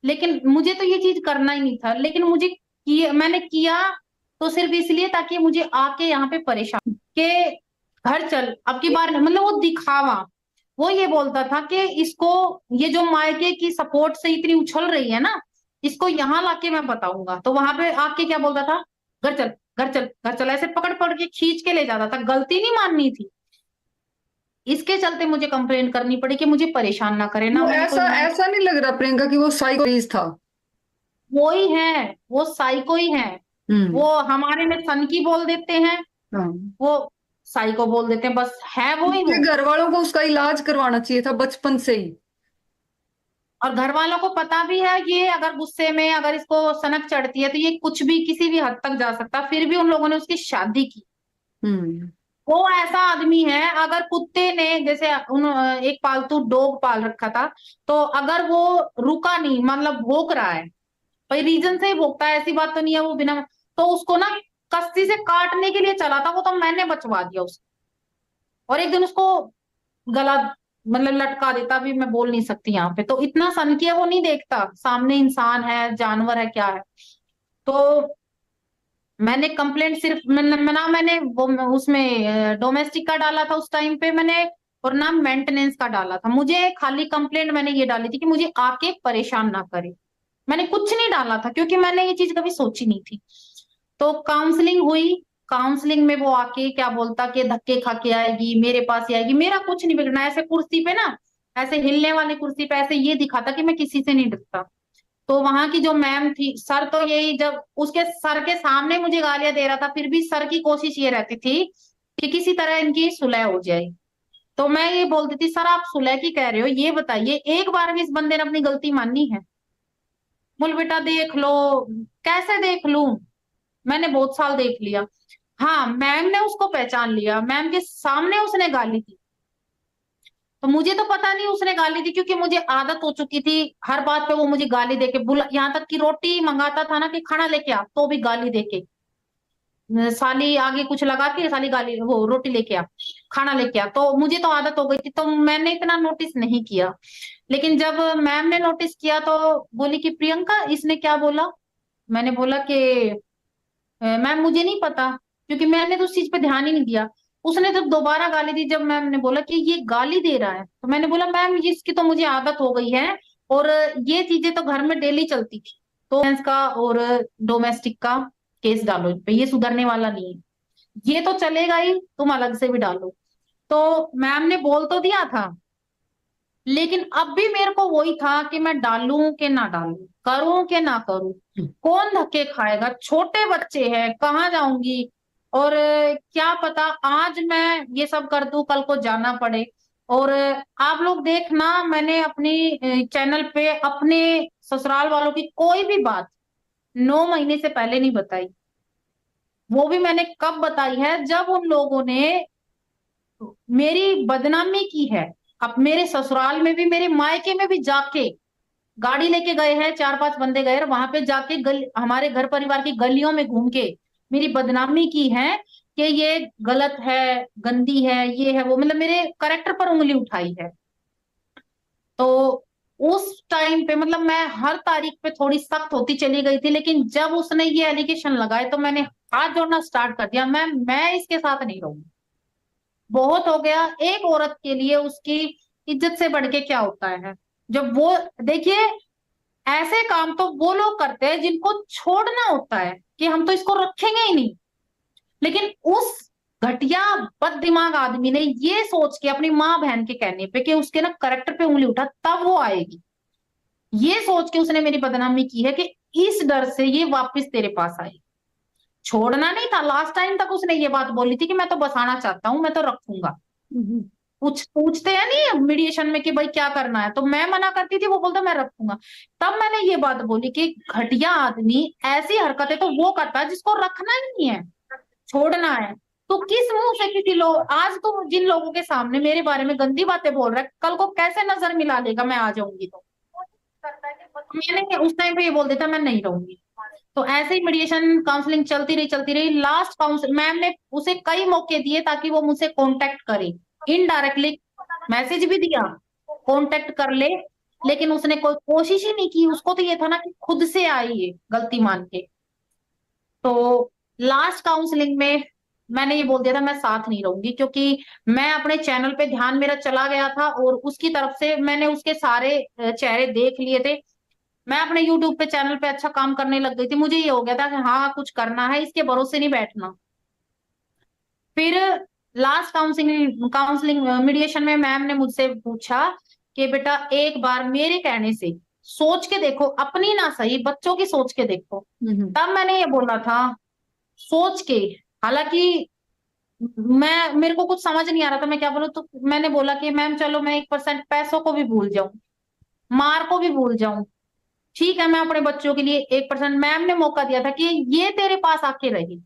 Speaker 1: लेकिन मुझे तो ये चीज करना ही नहीं था, लेकिन मैंने किया तो सिर्फ इसलिए ताकि मुझे आके यहाँ पे परेशान के घर चल, अब की बार मतलब वो दिखावा। वो ये बोलता था कि इसको, ये जो मायके की सपोर्ट से इतनी उछल रही है ना, इसको यहाँ लाके मैं बताऊंगा। तो वहां पे आके क्या बोलता था, घर चल, घर चल, घर चल, ऐसे पकड़ पकड़ के खींच के ले जाता था, गलती नहीं माननी थी। इसके चलते मुझे कंप्लेंट करनी पड़ी कि मुझे परेशान ना करे ना,
Speaker 2: वो
Speaker 1: मैंने कोई
Speaker 2: ऐसा
Speaker 1: मायके।
Speaker 2: ऐसा नहीं लग रहा प्रियंका कि वो साइकोपैथ था?
Speaker 1: वो ही है, वो साइको ही है।
Speaker 2: हम्म।
Speaker 1: वो हमारे में सन की बोल देते हैं,
Speaker 2: हाँ।
Speaker 1: वो साइको बोल देते हैं, बस है वो ही
Speaker 2: उसके
Speaker 1: वो।
Speaker 2: घर वालों को उसका इलाज करवाना चाहिए था बचपन से ही।
Speaker 1: और घर वालों को पता भी है, ये अगर गुस्से में, अगर इसको सनक चढ़ती है तो ये कुछ भी, किसी भी हद तक जा सकता, फिर भी उन लोगों ने उसकी शादी की।
Speaker 2: हम्म।
Speaker 1: वो ऐसा आदमी है, अगर कुत्ते ने, जैसे एक पालतू डॉग पाल रखा था, तो अगर वो रुका नहीं, मतलब भौंक रहा है, भाई रीजन से ही भोगता है, ऐसी बात तो नहीं है वो बिना, तो उसको ना कस्ती से काटने के लिए चला था वो, तो मैंने बचवा दिया उसको। और एक दिन उसको गला, मतलब लटका देता, भी मैं बोल नहीं सकती यहाँ पे, तो इतना सन किया, वो नहीं देखता सामने इंसान है, जानवर है, क्या है। तो मैंने कंप्लेंट सिर्फ मैंने वो उसमें डोमेस्टिक का डाला था उस टाइम पे मैंने, और ना मेंटेनेंस का डाला था। मुझे खाली कंप्लेंट मैंने ये डाली थी कि मुझे आके परेशान ना करे, मैंने कुछ नहीं डाला था, क्योंकि मैंने ये चीज कभी सोची नहीं थी। तो काउंसलिंग हुई, काउंसलिंग में वो आके क्या बोलता कि धक्के खा के आएगी, मेरे पास ही आएगी, मेरा कुछ नहीं बिगड़ना, ऐसे कुर्सी पे ना, ऐसे हिलने वाली कुर्सी पे ऐसे ये दिखाता कि मैं किसी से नहीं डरता। तो वहां की जो मैम थी, सर तो यही, जब उसके सर के सामने मुझे गालियां दे रहा था, फिर भी सर की कोशिश ये रहती थी कि किसी तरह इनकी सुलह हो जाए। तो मैं ये बोलती थी, सर आप सुलह की कह रहे हो, ये बताइए एक बार भी इस बंदे ने अपनी गलती मानी है? बोल बेटा देख लो। कैसे देख लूं, मैंने बहुत साल देख लिया। हाँ, मैम ने उसको पहचान लिया, मैम के सामने उसने गाली दी। तो मुझे तो पता नहीं उसने गाली दी, क्योंकि मुझे आदत हो चुकी थी हर बात पे वो मुझे गाली देके बुला, यहाँ तक कि रोटी मंगाता था ना कि खाना लेके आ, तो भी गाली देके, साली आगे कुछ लगा के साली गाली, वो रोटी लेके आ, खाना लेके आ। तो मुझे तो आदत हो गई थी, तो मैंने इतना नोटिस नहीं किया। लेकिन जब मैम ने नोटिस किया तो बोली कि प्रियंका इसने क्या बोला। मैंने बोला कि मैम मुझे नहीं पता, क्योंकि मैंने तो उस चीज पे ध्यान ही नहीं दिया। उसने जब दोबारा गाली दी, जब मैम ने बोला कि ये गाली दे रहा है, तो मैंने बोला मैम इसकी तो मुझे आदत हो गई है, और ये चीजें तो घर में डेली चलती थी। तो का और डोमेस्टिक का केस डालो इन पे, ये सुधरने वाला नहीं है, ये तो चलेगा ही, तुम अलग से भी डालो। तो मैम ने बोल तो दिया था, लेकिन अब भी मेरे को वही था कि मैं डालूं कि ना डालूं, करूं कि ना करूं, कौन धक्के खाएगा, छोटे बच्चे हैं, कहाँ जाऊंगी। और क्या पता आज मैं ये सब कर दूं, कल को जाना पड़े। और आप लोग देखना, मैंने अपनी चैनल पे अपने ससुराल वालों की कोई भी बात 9 महीने से पहले नहीं बताई। वो भी मैंने कब बताई है, जब उन लोगों ने मेरी बदनामी की है। अब मेरे ससुराल में भी, मेरे मायके में भी जाके गाड़ी लेके गए हैं, 4-5 बंदे गए और वहां पे जाके हमारे घर परिवार की गलियों में घूम के मेरी बदनामी की है कि ये गलत है, गंदी है, ये है वो, मतलब मेरे करेक्टर पर उंगली उठाई है। तो उस टाइम पे मतलब मैं हर तारीख पे थोड़ी सख्त होती चली गई थी, लेकिन जब उसने ये एलिगेशन लगाए तो मैंने हाथ जोड़ना स्टार्ट कर दिया। मैं इसके साथ नहीं रहूंगी, बहुत हो गया। एक औरत के लिए उसकी इज्जत से बढ़ के क्या होता है। जब वो, देखिए, ऐसे काम तो वो लोग करते हैं जिनको छोड़ना होता है कि हम तो इसको रखेंगे ही नहीं। लेकिन उस घटिया बद दिमाग आदमी ने ये सोच के अपनी माँ बहन के कहने पे कि उसके ना करेक्टर पे उंगली उठा तब वो आएगी, ये सोच के उसने मेरी बदनामी की है कि इस डर से ये वापस तेरे पास आई। छोड़ना नहीं था, लास्ट टाइम तक उसने ये बात बोली थी कि मैं तो बसाना चाहता हूं, मैं तो रखूंगा।
Speaker 2: हम्म।
Speaker 1: पूछते हैं नहीं मीडिएशन में कि भाई क्या करना है, तो मैं मना करती थी, वो बोलता मैं रखूंगा। तब मैंने ये बात बोली कि घटिया आदमी ऐसी हरकतें तो वो करता है जिसको रखना ही नहीं है, छोड़ना है। तो किस मुंह से किसी लोग, आज तो जिन लोगों के सामने मेरे बारे में गंदी बातें बोल रहा है, कल को कैसे नजर मिला लेगा मैं आ जाऊंगी तो। मैंने उस टाइम पे ये बोल देता मैं नहीं रहूंगी। तो ऐसे ही मेडिएशन काउंसलिंग चलती रही। लास्ट काउंसिल मैम ने उसे कई मौके दिए ताकि वो मुझसे कांटेक्ट करे, इनडायरेक्टली मैसेज भी दिया, कांटेक्ट कर ले, लेकिन उसने कोई कोशिश ही नहीं की। उसको तो ये था ना कि खुद से आई है गलती मान के। तो लास्ट काउंसलिंग में मैंने ये बोल दिया था मैं साथ नहीं रहूंगी, क्योंकि मैं अपने चैनल पे ध्यान मेरा चला गया था और उसकी तरफ से मैंने उसके सारे चेहरे देख लिए थे। मैं अपने यूट्यूब पे चैनल पे अच्छा काम करने लग गई थी, मुझे ये हो गया था कि हाँ कुछ करना है, इसके भरोसे नहीं बैठना। फिर लास्ट काउंसलिंग काउंसलिंग मीडिएशन में मैम ने मुझसे पूछा कि बेटा एक बार मेरे कहने से सोच के देखो, अपनी ना सही बच्चों की सोच के देखो। तब मैंने ये बोला था, सोच के, हालांकि मैं, मेरे को कुछ समझ नहीं आ रहा था मैं क्या बोलूं, तो मैंने बोला कि मैम चलो मैं 1% पैसों को भी भूल जाऊं, मार को भी भूल जाऊं, ठीक है, मैं अपने बच्चों के लिए 1%। मैम ने मौका दिया था कि ये तेरे पास आके रहे,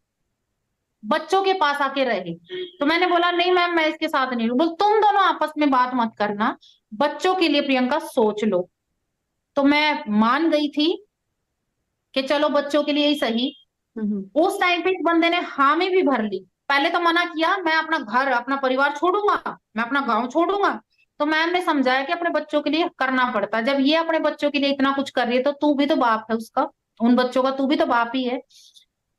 Speaker 1: बच्चों के पास आके रहे। तो मैंने बोला नहीं मैम मैं इसके साथ नहीं हूँ। बोल तुम दोनों आपस में बात मत करना, बच्चों के लिए प्रियंका सोच लो। तो मैं मान गई थी कि चलो बच्चों के लिए ही सही। उस टाइम पे इस बंदे ने हामी भी भर ली। पहले तो मना किया, मैं अपना घर अपना परिवार छोड़ूंगा, मैं अपना गांव छोड़ूंगा। तो मैम ने समझाया कि अपने बच्चों के लिए करना पड़ता है, जब ये अपने बच्चों के लिए इतना कुछ कर रही है तो तू भी तो बाप है उसका, उन बच्चों का तू भी तो बाप ही है।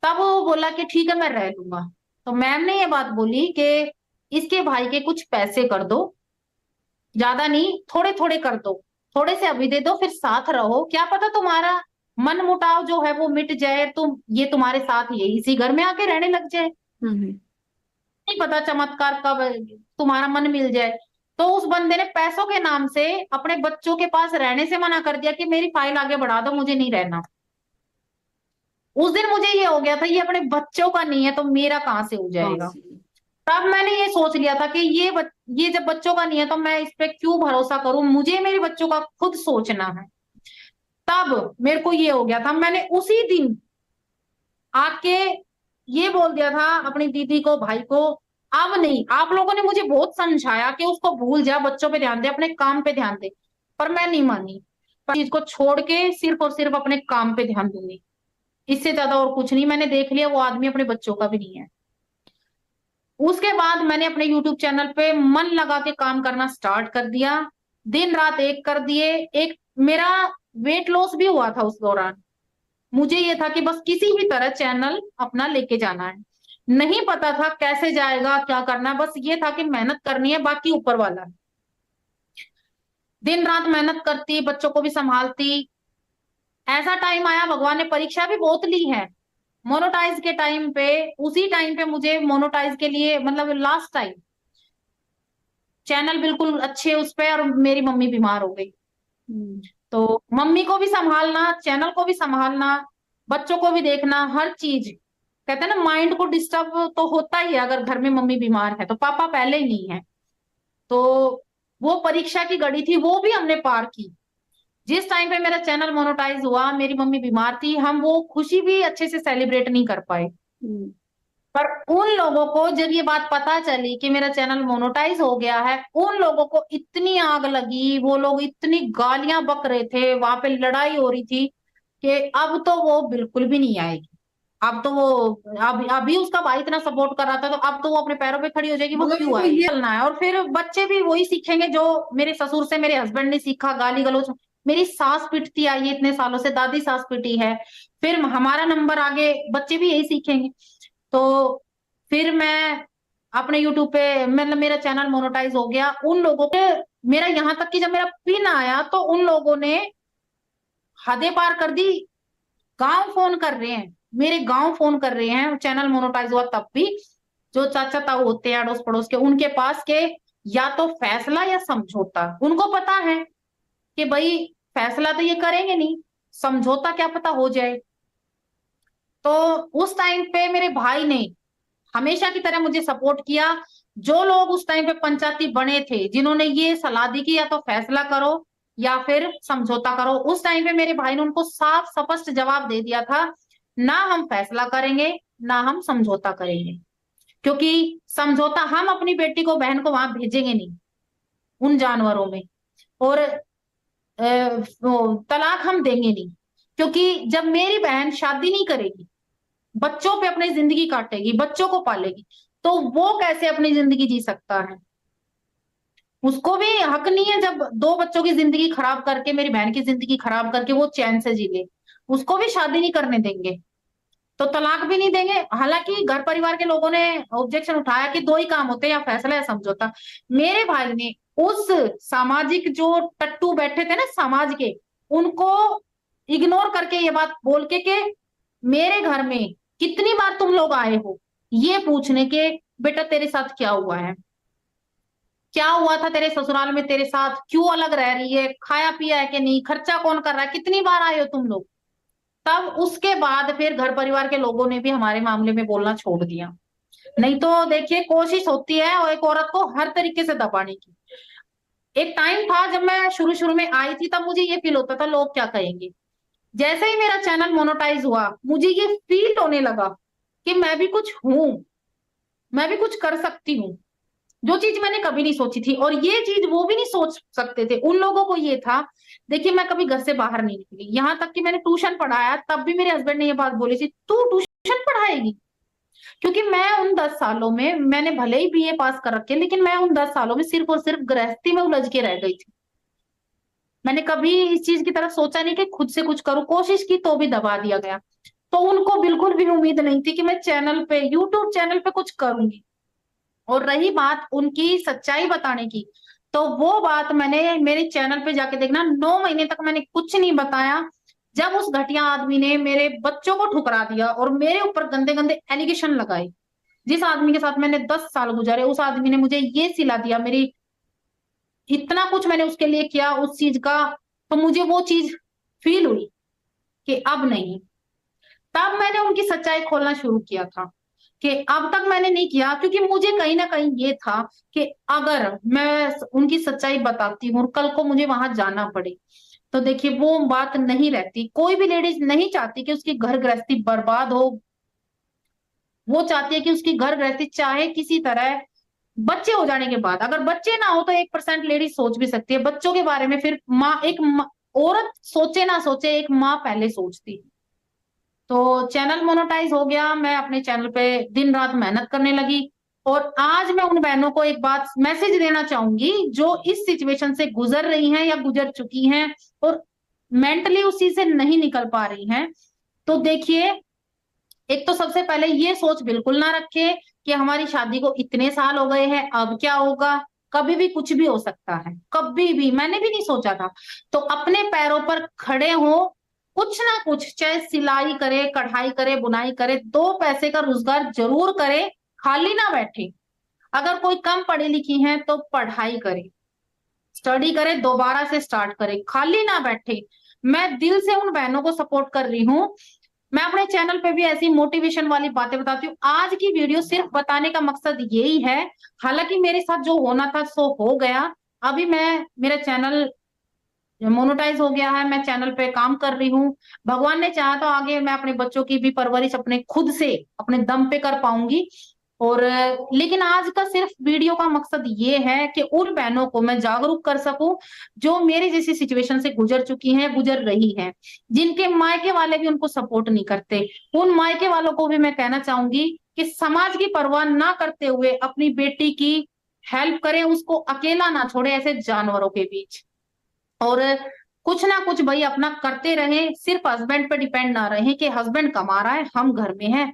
Speaker 1: तब वो बोला कि ठीक है मैं रह लूंगा। तो मैम ने ये बात बोली कि इसके भाई के कुछ पैसे कर दो, ज्यादा नहीं, थोड़े थोड़े कर दो, थोड़े से अभी दे दो, फिर साथ रहो, क्या पता तुम्हारा मन मुटाव जो है वो मिट जाए, तुम ये तुम्हारे साथ ये इसी घर में आके रहने लग जाए, नहीं पता चमत्कार कब तुम्हारा मन मिल जाए। तो उस बंदे ने पैसों के नाम से अपने बच्चों के पास रहने से मना कर दिया कि मेरी फाइल आगे बढ़ा दो, मुझे नहीं रहना। उस दिन मुझे ये हो गया था ये अपने बच्चों का नहीं है तो मेरा कहाँ से हो जाएगा। तब मैंने ये सोच लिया था कि ये जब बच्चों का नहीं है तो मैं इस पे क्यों भरोसा करूं, मुझे मेरे बच्चों का खुद सोचना है। तब मेरे को ये हो गया था, मैंने उसी दिन आके ये बोल दिया था अपनी दीदी को, भाई को, अब नहीं। आप लोगों ने मुझे बहुत समझाया कि उसको भूल जा, बच्चों पे ध्यान दे, अपने काम पे ध्यान दे, पर मैं नहीं मानी। पर चीज को छोड़ के सिर्फ और सिर्फ अपने काम पे ध्यान दूंगी, इससे ज्यादा और कुछ नहीं। मैंने देख लिया वो आदमी अपने बच्चों का भी नहीं है। उसके बाद मैंने अपने यूट्यूब चैनल पे मन लगा के काम करना स्टार्ट कर दिया, दिन रात एक कर दिए। एक मेरा वेट लॉस भी हुआ था उस दौरान। मुझे ये था कि बस किसी भी तरह चैनल अपना लेके जाना है। नहीं पता था कैसे जाएगा, क्या करना है, बस ये था कि मेहनत करनी है, बाकी ऊपर वाला है। दिन रात मेहनत करती, बच्चों को भी संभालती। ऐसा टाइम आया, भगवान ने परीक्षा भी बहुत ली है मोनोटाइज के टाइम पे। उसी टाइम पे मुझे मोनोटाइज के लिए, मतलब लास्ट टाइम, चैनल बिल्कुल अच्छे उस पे, और मेरी मम्मी बीमार हो गई।
Speaker 2: हम्म।
Speaker 1: तो मम्मी को भी संभालना, चैनल को भी संभालना, बच्चों को भी देखना, हर चीज। कहते हैं ना, माइंड को डिस्टर्ब तो होता ही है अगर घर में मम्मी बीमार है, तो पापा पहले ही नहीं है। तो वो परीक्षा की घड़ी थी, वो भी हमने पार की। जिस टाइम पे मेरा चैनल मोनेटाइज हुआ, मेरी मम्मी बीमार थी, हम वो खुशी भी अच्छे से सेलिब्रेट नहीं कर पाए।
Speaker 2: हम्म।
Speaker 1: पर उन लोगों को जब ये बात पता चली कि मेरा चैनल मोनेटाइज हो गया है, उन लोगों को इतनी आग लगी, वो लोग इतनी गालियां बक रहे थे, वहां पे लड़ाई हो रही थी कि अब तो वो बिल्कुल भी नहीं आएगी। अब तो वो, अब अभी उसका भाई इतना सपोर्ट कर रहा था, तो अब तो वो अपने पैरों पे खड़ी हो जाएगी, वो
Speaker 2: मतलब
Speaker 1: क्यों
Speaker 2: वो
Speaker 1: आएगी।
Speaker 2: ये।
Speaker 1: चलना है, और फिर बच्चे भी वही सीखेंगे जो मेरे ससुर से मेरे हस्बैंड ने सीखा, गाली गलौज। मेरी सास पिटती आई है इतने सालों से, दादी सास पिटी है, फिर हमारा नंबर आगे, बच्चे भी यही सीखेंगे। तो फिर मैं अपने यूट्यूब पे, मतलब मेरा चैनल मोनेटाइज हो गया। उन लोगों के, मेरा यहाँ तक कि जब मेरा पिन आया तो उन लोगों ने हदें पार कर दी। गांव फोन कर रहे हैं, मेरे गांव फोन कर रहे हैं, चैनल मोनेटाइज हुआ तब भी। जो चाचा ताऊ होते हैं अड़ोस पड़ोस के, उनके पास के, या तो फैसला या समझौता। उनको पता है कि भाई फैसला तो ये करेंगे नहीं, समझौता क्या पता हो जाए। तो उस टाइम पे मेरे भाई ने हमेशा की तरह मुझे सपोर्ट किया। जो लोग उस टाइम पे पंचायती बने थे, जिन्होंने ये सलाह दी कि या तो फैसला करो या फिर समझौता करो, उस टाइम पे मेरे भाई ने उनको साफ स्पष्ट जवाब दे दिया था, ना हम फैसला करेंगे, ना हम समझौता करेंगे। क्योंकि समझौता, हम अपनी बेटी को, बहन को वहां भेजेंगे नहीं उन जानवरों में। और तलाक हम देंगे नहीं। क्योंकि जब मेरी बहन शादी नहीं करेगी, बच्चों पे अपनी जिंदगी काटेगी, बच्चों को पालेगी, तो वो कैसे अपनी जिंदगी जी सकता है। उसको भी हक नहीं है जब दो बच्चों की जिंदगी खराब करके, मेरी बहन की जिंदगी खराब करके वो चैन से जी ले। उसको भी शादी नहीं करने देंगे, तो तलाक भी नहीं देंगे। हालांकि घर परिवार के लोगों ने ऑब्जेक्शन उठाया कि दो ही काम होते हैं, या फैसला या समझौता। मेरे भाई ने उस सामाजिक जो टट्टू बैठे थे ना समाज के, उनको इग्नोर करके ये बात बोल के मेरे घर में कितनी बार तुम लोग आए हो ये पूछने के, बेटा तेरे साथ क्या हुआ है, क्या हुआ था तेरे ससुराल में, तेरे साथ क्यों अलग रह रही है, खाया पिया है कि नहीं, खर्चा कौन कर रहा है, कितनी बार आए हो तुम लोग। तब उसके बाद फिर घर परिवार के लोगों ने भी हमारे मामले में बोलना छोड़ दिया। नहीं तो देखिए, कोशिश होती है और एक औरत को हर तरीके से दबाने की। एक टाइम था जब मैं शुरू शुरू में आई थी, तब मुझे ये फील होता था लोग क्या कहेंगे। जैसे ही मेरा चैनल मोनेटाइज हुआ, मुझे ये फील होने लगा कि मैं भी कुछ हूं, मैं भी कुछ कर सकती हूँ, जो चीज मैंने कभी नहीं सोची थी। और ये चीज वो भी नहीं सोच सकते थे। उन लोगों को ये था, देखिए मैं कभी घर से बाहर नहीं निकली, यहाँ तक कि मैंने ट्यूशन पढ़ाया, तब भी मेरे हस्बैंड ने ये बात बोली थी, तू ट्यूशन पढ़ाएगी। क्योंकि मैं उन 10 सालों में, मैंने भले ही बीए पास कर रखे, लेकिन मैं उन 10 सालों में सिर्फ और सिर्फ गृहस्थी में उलझ के रह गई थी। मैंने कभी इस चीज की तरफ सोचा नहीं कि खुद से कुछ करूं, कोशिश की तो भी दबा दिया गया। तो उनको बिल्कुल भी उम्मीद नहीं थी कि मैं चैनल पे, यूट्यूब चैनल पे कुछ करूंगी। और रही बात उनकी सच्चाई बताने की, तो वो बात मैंने मेरे चैनल पे जाके देखना, 9 महीने तक मैंने कुछ नहीं बताया। जब उस घटिया आदमी ने मेरे बच्चों को ठुकरा दिया और मेरे ऊपर गंदे गंदे एलिगेशन लगाए, जिस आदमी के साथ मैंने 10 साल गुजारे, उस आदमी ने मुझे ये सिला दिया, मेरी इतना कुछ मैंने उसके लिए किया उस चीज का, तो मुझे वो चीज फील हुई कि अब नहीं। तब मैंने उनकी सच्चाई खोलना शुरू किया था, कि अब तक मैंने नहीं किया, क्योंकि मुझे कहीं ना कहीं ये था कि अगर मैं उनकी सच्चाई बताती हूँ और कल को मुझे वहां जाना पड़े, तो देखिए वो बात नहीं रहती। कोई भी लेडीज नहीं चाहती कि उसकी घर गृहस्थी बर्बाद हो, वो चाहती है कि उसकी घर गृहस्थी चाहे किसी तरह, बच्चे हो जाने के बाद, अगर बच्चे ना हो तो 1% लेडीज सोच भी सकती है बच्चों के बारे में, फिर माँ, औरत सोचे ना सोचे, एक माँ पहले सोचती है। तो चैनल मोनेटाइज हो गया, मैं अपने चैनल पे दिन रात मेहनत करने लगी। और आज मैं उन बहनों को एक बात मैसेज देना चाहूंगी जो इस सिचुएशन से गुजर रही हैं या गुजर चुकी हैं और मेंटली उस चीज से नहीं निकल पा रही हैं। तो देखिए, एक तो सबसे पहले ये सोच बिल्कुल ना रखे कि हमारी शादी को इतने साल हो गए हैं, अब क्या होगा। कभी भी कुछ भी हो सकता है, कभी भी, मैंने भी नहीं सोचा था। तो अपने पैरों पर खड़े हो, कुछ ना कुछ, चाहे सिलाई करे, कढ़ाई करे, बुनाई करे, 2 पैसे का रोजगार जरूर करे, खाली ना बैठे। अगर कोई कम पढ़ी लिखी है तो पढ़ाई करे, स्टडी करे, दोबारा से स्टार्ट करे, खाली ना बैठे। मैं दिल से उन बहनों को सपोर्ट कर रही हूँ। मैं अपने चैनल पे भी ऐसी मोटिवेशन वाली बातें बताती हूँ। आज की वीडियो सिर्फ बताने का मकसद यही है। हालांकि मेरे साथ जो होना था सो हो गया। अभी मेरा चैनल मोनेटाइज हो गया है, मैं चैनल पे काम कर रही हूँ। भगवान ने चाहा तो आगे मैं अपने बच्चों की भी परवरिश अपने खुद से, अपने दम पे कर पाऊंगी। और लेकिन आज का सिर्फ वीडियो का मकसद ये है कि उन बहनों को मैं जागरूक कर सकूं जो मेरी जैसी सिचुएशन से गुजर चुकी हैं, गुजर रही हैं, जिनके मायके वाले भी उनको सपोर्ट नहीं करते। उन मायके वालों को भी मैं कहना चाहूंगी कि समाज की परवाह ना करते हुए अपनी बेटी की हेल्प करें, उसको अकेला ना छोड़े ऐसे जानवरों के बीच। और कुछ ना कुछ भाई अपना करते रहे, सिर्फ हस्बैंड पे डिपेंड ना रहे कि हस्बैंड कमा रहा है हम घर में हैं,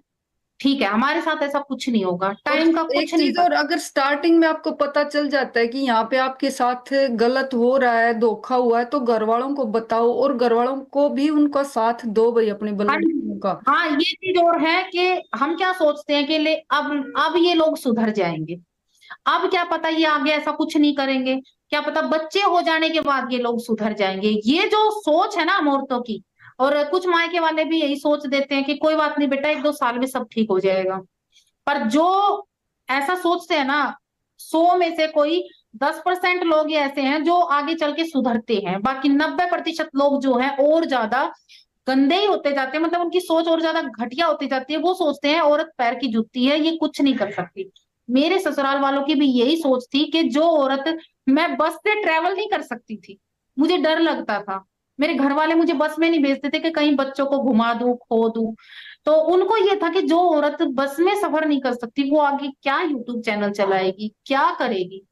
Speaker 1: ठीक है, हमारे साथ ऐसा कुछ नहीं होगा,
Speaker 2: और
Speaker 1: टाइम का
Speaker 2: एक
Speaker 1: कुछ नहीं
Speaker 2: चीज और,
Speaker 1: पता।
Speaker 2: अगर स्टार्टिंग में आपको पता चल जाता है कि यहाँ पे आपके साथ गलत हो रहा है, धोखा हुआ है, तो घर वालों को बताओ और घर वालों को भी उनका साथ दो भाई, अपने
Speaker 1: हाँ
Speaker 2: लड़कियों का।
Speaker 1: हाँ, ये चीज और है कि हम क्या सोचते हैं कि ले अब ये लोग सुधर जाएंगे, अब क्या पता ये आगे ऐसा कुछ नहीं करेंगे, क्या पता बच्चे हो जाने के बाद ये लोग सुधर जाएंगे। ये जो सोच है ना हम औरतों की, और कुछ मायके वाले भी यही सोच देते हैं कि कोई बात नहीं बेटा, 1-2 साल में सब ठीक हो जाएगा। पर जो ऐसा सोचते हैं ना, 100 में से कोई 10% लोग ही ऐसे हैं जो आगे चल के सुधरते हैं, बाकी 90% लोग जो हैं और ज्यादा गंदे ही होते जाते हैं, मतलब उनकी सोच और ज्यादा घटिया होती जाती है। वो सोचते हैं औरत पैर की जुत्ती है, ये कुछ नहीं कर सकती। मेरे ससुराल वालों की भी यही सोच थी कि जो औरत, मैं बस से ट्रेवल नहीं कर सकती थी, मुझे डर लगता था। मेरे घर वाले मुझे बस में नहीं भेजते थे कि कहीं बच्चों को घुमा दूं, खो दूं। तो उनको ये था कि जो औरत बस में सफर नहीं कर सकती वो आगे क्या यूट्यूब चैनल चलाएगी, क्या करेगी।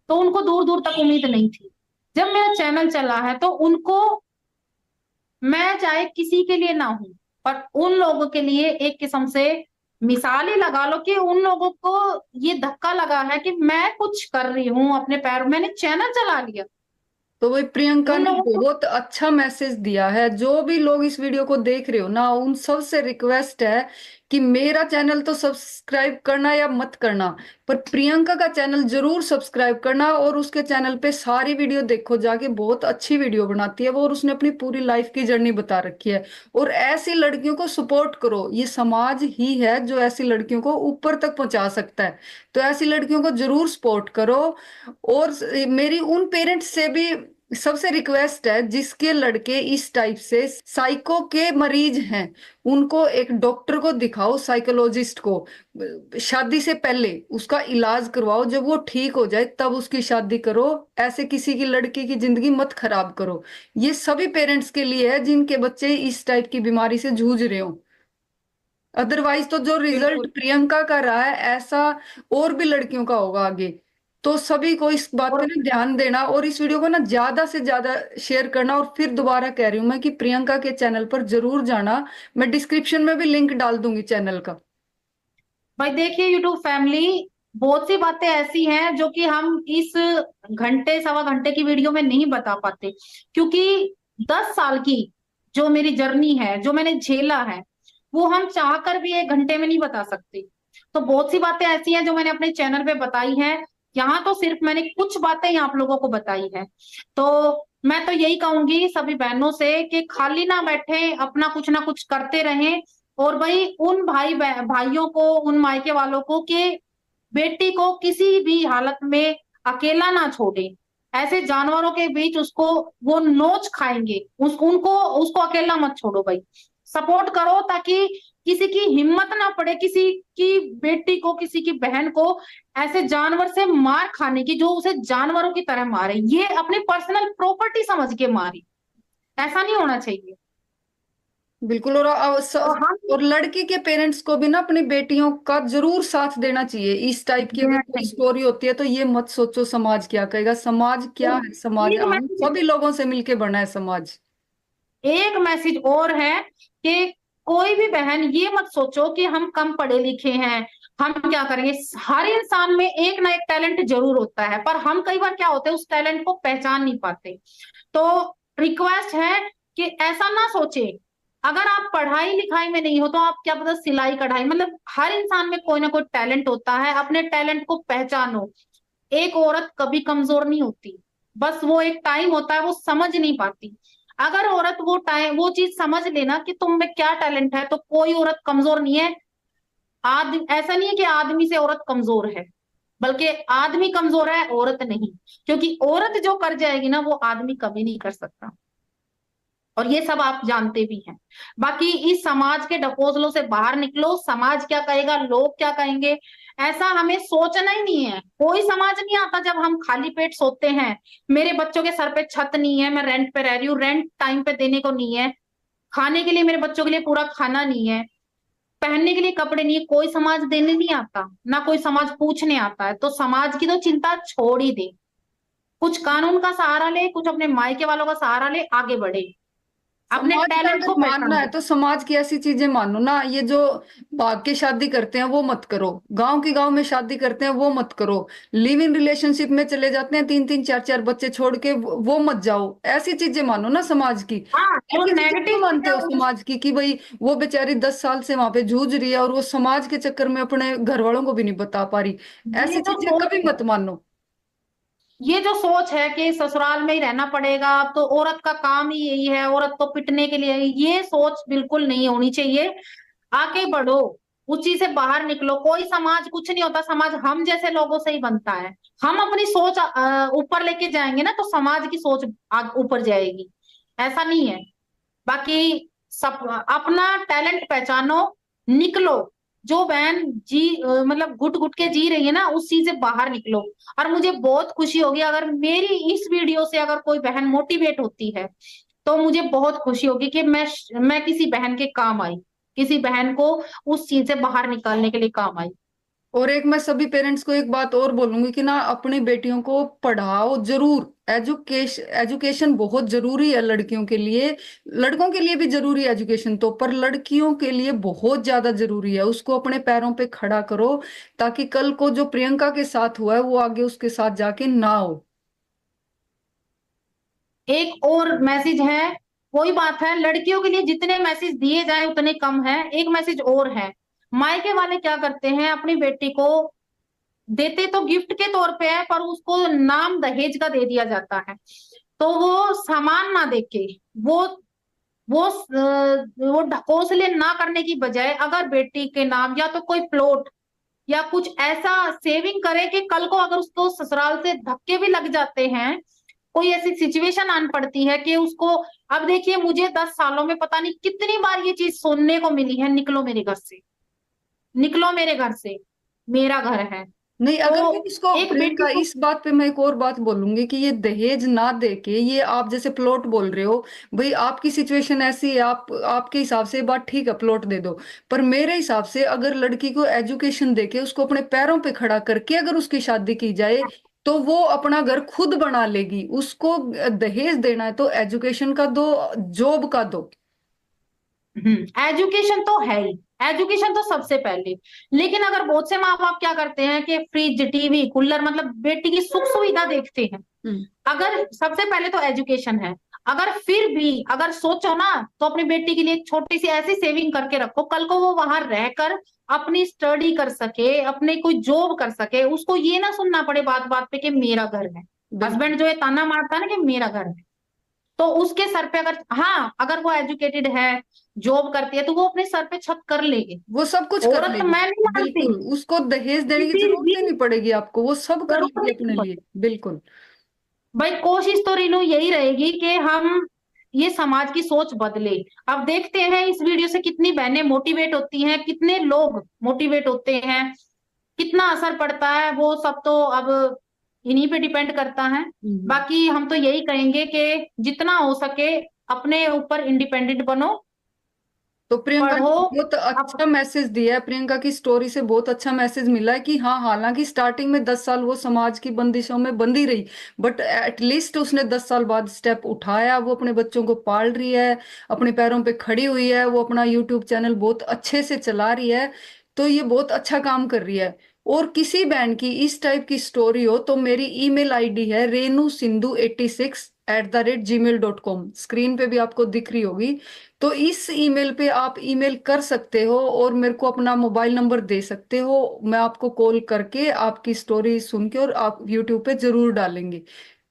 Speaker 1: तो उनको दूर दूर तक उम्मीद नहीं थी। जब मेरा चैनल चला है तो उनको, मैं चाहे किसी के लिए ना हूं, पर उन लोगों के लिए एक किस्म से मिसाल ही लगा लो कि उन लोगों को ये धक्का लगा है कि मैं कुछ कर रही हूँ अपने पैर, मैंने चैनल चला लिया।
Speaker 2: तो वही प्रियंका
Speaker 1: उन
Speaker 2: ने
Speaker 1: लोगों को,
Speaker 2: बहुत अच्छा मैसेज दिया है। जो भी लोग इस वीडियो को देख रहे हो ना, उन सब से रिक्वेस्ट है कि मेरा चैनल तो सब्सक्राइब करना या मत करना, पर प्रियंका का चैनल जरूर सब्सक्राइब करना, और उसके चैनल पे सारी वीडियो देखो जाके, बहुत अच्छी वीडियो बनाती है वो, और उसने अपनी पूरी लाइफ की जर्नी बता रखी है। और ऐसी लड़कियों को सपोर्ट करो, ये समाज ही है जो ऐसी लड़कियों को ऊपर तक पहुंचा सकता है। तो ऐसी लड़कियों को जरूर सपोर्ट करो। और मेरी उन पेरेंट्स से भी सबसे रिक्वेस्ट है जिसके लड़के इस टाइप से साइको के मरीज हैं, उनको एक डॉक्टर को दिखाओ, साइकोलॉजिस्ट को, शादी से पहले उसका इलाज करवाओ, जब वो ठीक हो जाए तब उसकी शादी करो। ऐसे किसी की लड़की की जिंदगी मत खराब करो। ये सभी पेरेंट्स के लिए है जिनके बच्चे इस टाइप की बीमारी से जूझ रहे हो। अदरवाइज तो जो रिजल्ट
Speaker 1: बिल्कुल।
Speaker 2: प्रियंका का रहा है, ऐसा और भी लड़कियों का होगा आगे। तो सभी को इस बात पे
Speaker 1: और
Speaker 2: ना ध्यान देना, और इस वीडियो को ना ज्यादा से ज्यादा शेयर करना। और फिर दोबारा कह रही हूँ मैं कि प्रियंका के चैनल पर जरूर जाना, मैं डिस्क्रिप्शन में भी लिंक डाल दूंगी चैनल का।
Speaker 1: भाई देखिए यूट्यूब फैमिली, बहुत सी बातें ऐसी हैं जो कि हम इस घंटे सवा घंटे की वीडियो में नहीं बता पाते, क्योंकि 10 साल की जो मेरी जर्नी है, जो मैंने झेला है, वो हम चाहकर भी 1 घंटे में नहीं बता सकते। तो बहुत सी बातें ऐसी हैं जो मैंने अपने चैनल पे बताई हैं। यहाँ तो सिर्फ मैंने कुछ बातें ही आप लोगों को बताई है। तो मैं तो यही कहूंगी सभी बहनों से कि खाली ना बैठे, अपना कुछ ना कुछ करते रहें। और भाई उन भाइयों को, उन मायके वालों को कि बेटी को किसी भी हालत में अकेला ना छोड़े। ऐसे जानवरों के बीच उसको, वो नोच खाएंगे, उसको अकेला मत छोड़ो भाई, सपोर्ट करो, ताकि किसी की हिम्मत ना पड़े किसी की बेटी को, किसी की बहन को ऐसे जानवर से मार खाने की, जो उसे जानवरों की तरह मारे, ये अपनी पर्सनल प्रॉपर्टी समझ के मारी। ऐसा नहीं होना चाहिए।
Speaker 2: बिल्कुल।
Speaker 1: तो हम
Speaker 2: और लड़की के पेरेंट्स को भी ना अपनी बेटियों का जरूर साथ देना चाहिए। इस टाइप की अगर
Speaker 1: देना
Speaker 2: कोई
Speaker 1: चाहिए।
Speaker 2: स्टोरी होती है तो ये मत सोचो समाज क्या कहेगा। समाज क्या है, समाज
Speaker 1: एक
Speaker 2: हम
Speaker 1: मैसेज,
Speaker 2: सभी लोगों से मिलके बना है समाज।
Speaker 1: एक मैसेज और है कि कोई भी बहन ये मत सोचो कि हम कम पढ़े लिखे हैं, हम क्या करेंगे। हर इंसान में एक ना एक टैलेंट जरूर होता है, पर हम कई बार क्या होते हैं, उस टैलेंट को पहचान नहीं पाते। तो रिक्वेस्ट है कि ऐसा ना सोचे, अगर आप पढ़ाई लिखाई में नहीं हो तो आप क्या पता सिलाई कढ़ाई, मतलब हर इंसान में कोई ना कोई टैलेंट होता है, अपने टैलेंट को पहचानो। एक औरत कभी कमजोर नहीं होती, बस वो एक टाइम होता है वो समझ नहीं पाती। अगर औरत वो टाइम वो चीज समझ लेना कि तुम में क्या टैलेंट है, तो कोई औरत कमजोर नहीं है। ऐसा नहीं है कि आदमी से औरत कमजोर है, बल्कि आदमी कमजोर है, औरत नहीं। क्योंकि औरत जो कर जाएगी ना, वो आदमी कभी नहीं कर सकता। और ये सब आप जानते भी हैं। बाकी इस समाज के ढकोसलों से बाहर निकलो। समाज क्या कहेगा, लोग क्या कहेंगे, ऐसा हमें सोचना ही नहीं है। कोई समाज नहीं आता जब हम खाली पेट सोते हैं। मेरे बच्चों के सर पे छत नहीं है, मैं रेंट पे रह रही हूँ, रेंट टाइम पे देने को नहीं है, खाने के लिए मेरे बच्चों के लिए पूरा खाना नहीं है, पहनने के लिए कपड़े नहीं है, कोई समाज देने नहीं आता, ना कोई समाज पूछने आता है। तो समाज की तो चिंता छोड़ ही दे, कुछ कानून का सहारा ले, कुछ अपने मायके वालों का सहारा ले, आगे बढ़े, अपने
Speaker 2: समाज का
Speaker 1: टैलेंट
Speaker 2: अगर
Speaker 1: को
Speaker 2: मानना है
Speaker 1: पहचाने।
Speaker 2: तो समाज की ऐसी चीजें मानो ना, ये जो भाग के शादी करते हैं वो मत करो, गांव की गांव में शादी करते हैं वो मत करो, लिव इन रिलेशनशिप में चले जाते हैं तीन तीन चार चार बच्चे छोड़ के, वो मत जाओ। ऐसी चीजें मानो ना समाज की।
Speaker 1: हाँ, जो
Speaker 2: ऐसी चीजें क्यों
Speaker 1: नेगेटिव
Speaker 2: मानते
Speaker 1: चीजें
Speaker 2: हो समाज की कि भाई वो बेचारी 10 साल से वहां पे जूझ रही है और वो समाज के चक्कर में अपने घर वालों को भी नहीं बता पा रही।
Speaker 1: ये
Speaker 2: ऐसी
Speaker 1: जो
Speaker 2: चीजें
Speaker 1: सोच
Speaker 2: कभी
Speaker 1: है,
Speaker 2: मत मानो।
Speaker 1: ये जो सोच है कि ससुराल में ही रहना पड़ेगा, अब तो औरत का काम ही यही है, औरत तो पिटने के लिए है, ये सोच बिल्कुल नहीं होनी चाहिए। आगे बढ़ो, उस चीज से बाहर निकलो। कोई समाज कुछ नहीं होता, समाज हम जैसे लोगों से ही बनता है। हम अपनी सोच ऊपर लेके जाएंगे ना, तो समाज की सोच ऊपर जाएगी। ऐसा नहीं है। बाकी सब अपना टैलेंट पहचानो, निकलो। जो बहन मतलब घुट घुट के जी रही है ना, उस चीज से बाहर निकलो। और मुझे बहुत खुशी होगी अगर मेरी इस वीडियो से अगर कोई बहन मोटिवेट होती है, तो मुझे बहुत खुशी होगी कि मैं किसी बहन के काम आई, किसी बहन को उस चीज से बाहर निकालने के लिए काम आई।
Speaker 2: और एक मैं सभी पेरेंट्स को एक बात और बोलूंगी कि ना अपनी बेटियों को पढ़ाओ जरूर। एजुकेशन बहुत जरूरी है लड़कियों के लिए। लड़कों के लिए भी जरूरी है एजुकेशन तो, पर लड़कियों के लिए बहुत ज्यादा जरूरी है। उसको अपने पैरों पे खड़ा करो ताकि कल को जो प्रियंका के साथ हुआ है वो आगे उसके साथ जाके ना हो।
Speaker 1: एक और मैसेज है, कोई बात है, लड़कियों के लिए जितने मैसेज दिए जाए उतने कम है। एक मैसेज और है, मायके वाले क्या करते हैं, अपनी बेटी को देते तो गिफ्ट के तौर पे है, पर उसको नाम दहेज का दे दिया जाता है। तो वो सामान ना देके, वो वो ढकोसले ना करने की बजाय अगर बेटी के नाम या तो कोई प्लॉट या कुछ ऐसा सेविंग करे कि कल को अगर उसको ससुराल से धक्के भी लग जाते हैं, कोई ऐसी सिचुएशन आन पड़ती है कि उसको, अब देखिए मुझे 10 सालों में पता नहीं कितनी बार ये चीज सुनने को मिली है, निकलो मेरे घर से, निकलो मेरे घर से, मेरा घर है।
Speaker 2: नहीं,
Speaker 1: तो
Speaker 2: अगर मैं इसको
Speaker 1: एक बेटी
Speaker 2: प्रियंका
Speaker 1: को,
Speaker 2: इस बात पे मैं एक और बात बोलूंगी कि ये दहेज ना दे के, ये आप जैसे प्लॉट बोल रहे हो, भाई आपकी सिचुएशन ऐसी है, आप आपके हिसाब से ये बात ठीक है, प्लॉट दे दो। पर मेरे हिसाब से अगर लड़की को एजुकेशन देके उसको अपने पैरों पे खड़ा करके अगर उसकी शादी की जाए तो वो अपना घर खुद बना लेगी। उसको दहेज देना है तो एजुकेशन का दो, जॉब का दो।
Speaker 1: एजुकेशन तो है ही, एजुकेशन तो सबसे पहले। लेकिन अगर बहुत से माँ बाप क्या करते हैं कि फ्रिज टीवी कूलर, मतलब बेटी की सुख सुविधा देखते हैं।
Speaker 2: हम्म।
Speaker 1: अगर सबसे पहले तो एजुकेशन है, अगर फिर भी अगर सोचो ना, तो अपनी बेटी के लिए एक छोटी सी ऐसी सेविंग करके रखो, कल को वो वहां रहकर अपनी स्टडी कर सके, अपने कोई जॉब कर सके, उसको ये ना सुनना पड़े बात बात पे कि मेरा घर है।
Speaker 2: बिल्कुल।
Speaker 1: हस्बैंड जो है ताना मारता है ना कि मेरा घर है, तो उसके सर पे अगर, हाँ अगर वो एजुकेटेड है, जॉब करती है, तो वो अपने सर पे छत कर लेगी।
Speaker 2: वो सब कुछ कर
Speaker 1: औरत
Speaker 2: लेगी।
Speaker 1: मैं नहीं मानती,
Speaker 2: बिल्कुल, उसको दहेज देने की
Speaker 1: किसी
Speaker 2: जरूरत
Speaker 1: भी
Speaker 2: ही नहीं पड़ेगी आपको, वो सब कर
Speaker 1: जरूरत
Speaker 2: लेगी अपने
Speaker 1: नहीं।
Speaker 2: लिए। बिल्कुल।
Speaker 1: भाई कोशिश तो रीनू यही रहेगी कि हम ये समाज की सोच बदले। अब देखते हैं इस वीडियो से कितनी बहनें मोटिवेट होती हैं, कितने लोग मोटिवेट होते हैं, कितना असर पड़ता है, वो सब तो अब इन्हीं पे डिपेंड करता है।
Speaker 2: हम्म।
Speaker 1: बाकी हम तो यही कहेंगे कि जितना हो सके अपने ऊपर इंडिपेंडेंट बनो,
Speaker 2: तो प्रियंका
Speaker 1: पढ़ो।
Speaker 2: ने बहुत
Speaker 1: अब
Speaker 2: अच्छा मैसेज दिया है, प्रियंका की स्टोरी से बहुत अच्छा मैसेज मिला है कि हाँ, हालांकि स्टार्टिंग में 10 साल वो समाज की बंदिशों में बंधी रही, बट एटलीस्ट उसने 10 साल बाद स्टेप उठाया, वो अपने बच्चों को पाल रही है, अपने पैरों पे खड़ी हुई है, वो अपना यूट्यूब चैनल बहुत अच्छे से चला रही है। तो ये बहुत अच्छा काम कर रही है। और किसी बहन की इस टाइप की स्टोरी हो तो मेरी ईमेल आईडी है renusindu86@gmail.com, स्क्रीन पे भी आपको दिख रही होगी। तो इस ईमेल पे आप ईमेल कर सकते हो और मेरे को अपना मोबाइल नंबर दे सकते हो। मैं आपको कॉल करके आपकी स्टोरी सुन के और आप यूट्यूब पे जरूर डालेंगे।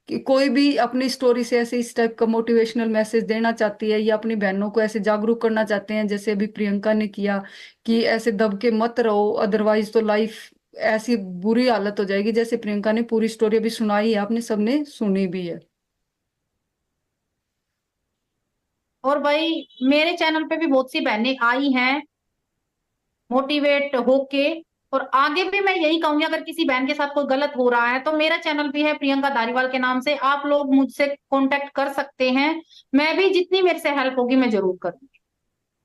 Speaker 2: कि कोई भी अपनी स्टोरी से ऐसे इस टाइप का मोटिवेशनल मैसेज देना चाहती है या अपनी बहनों को ऐसे जागरूक करना चाहते हैं जैसे अभी प्रियंका ने किया, कि ऐसे दब के मत रहो, अदरवाइज तो लाइफ ऐसी बुरी हालत हो जाएगी। जैसे प्रियंका ने पूरी स्टोरी अभी सुनाई है, आपने सबने सुनी भी है।
Speaker 1: और भाई मेरे चैनल पे भी बहुत सी बहनें आई हैं मोटिवेट होके। और आगे भी मैं यही कहूंगी, अगर किसी बहन के साथ कोई गलत हो रहा है तो मेरा चैनल भी है प्रियंका धारीवाल के नाम से, आप लोग मुझसे कांटेक्ट कर सकते हैं। मैं भी जितनी मेरे से हेल्प होगी मैं जरूर करूंगी।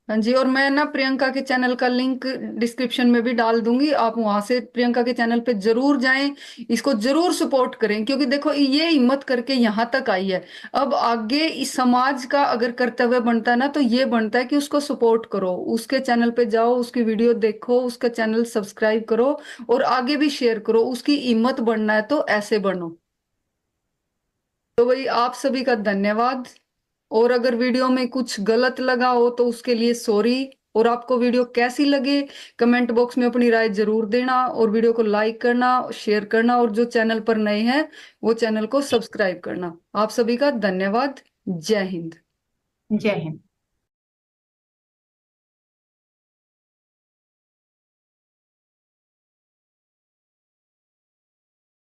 Speaker 2: हाँ जी, और मैं ना प्रियंका के चैनल का लिंक डिस्क्रिप्शन में भी डाल दूंगी, आप वहां से प्रियंका के चैनल पे जरूर जाएं, इसको जरूर सपोर्ट करें, क्योंकि देखो ये हिम्मत करके यहाँ तक आई है। अब आगे इस समाज का अगर कर्तव्य बनता है ना, तो ये बनता है कि उसको सपोर्ट करो, उसके चैनल पे जाओ, उसकी वीडियो देखो, उसका चैनल सब्सक्राइब करो और आगे भी शेयर करो। उसकी हिम्मत बढ़ना है तो ऐसे बनो। तो भाई आप सभी का धन्यवाद। और अगर वीडियो में कुछ गलत लगा हो तो उसके लिए सॉरी। और आपको वीडियो कैसी लगे कमेंट बॉक्स में अपनी राय जरूर देना, और वीडियो को लाइक करना, शेयर करना, और जो चैनल पर नए हैं वो चैनल को सब्सक्राइब करना। आप सभी का धन्यवाद। जय हिंद।
Speaker 1: जय हिंद।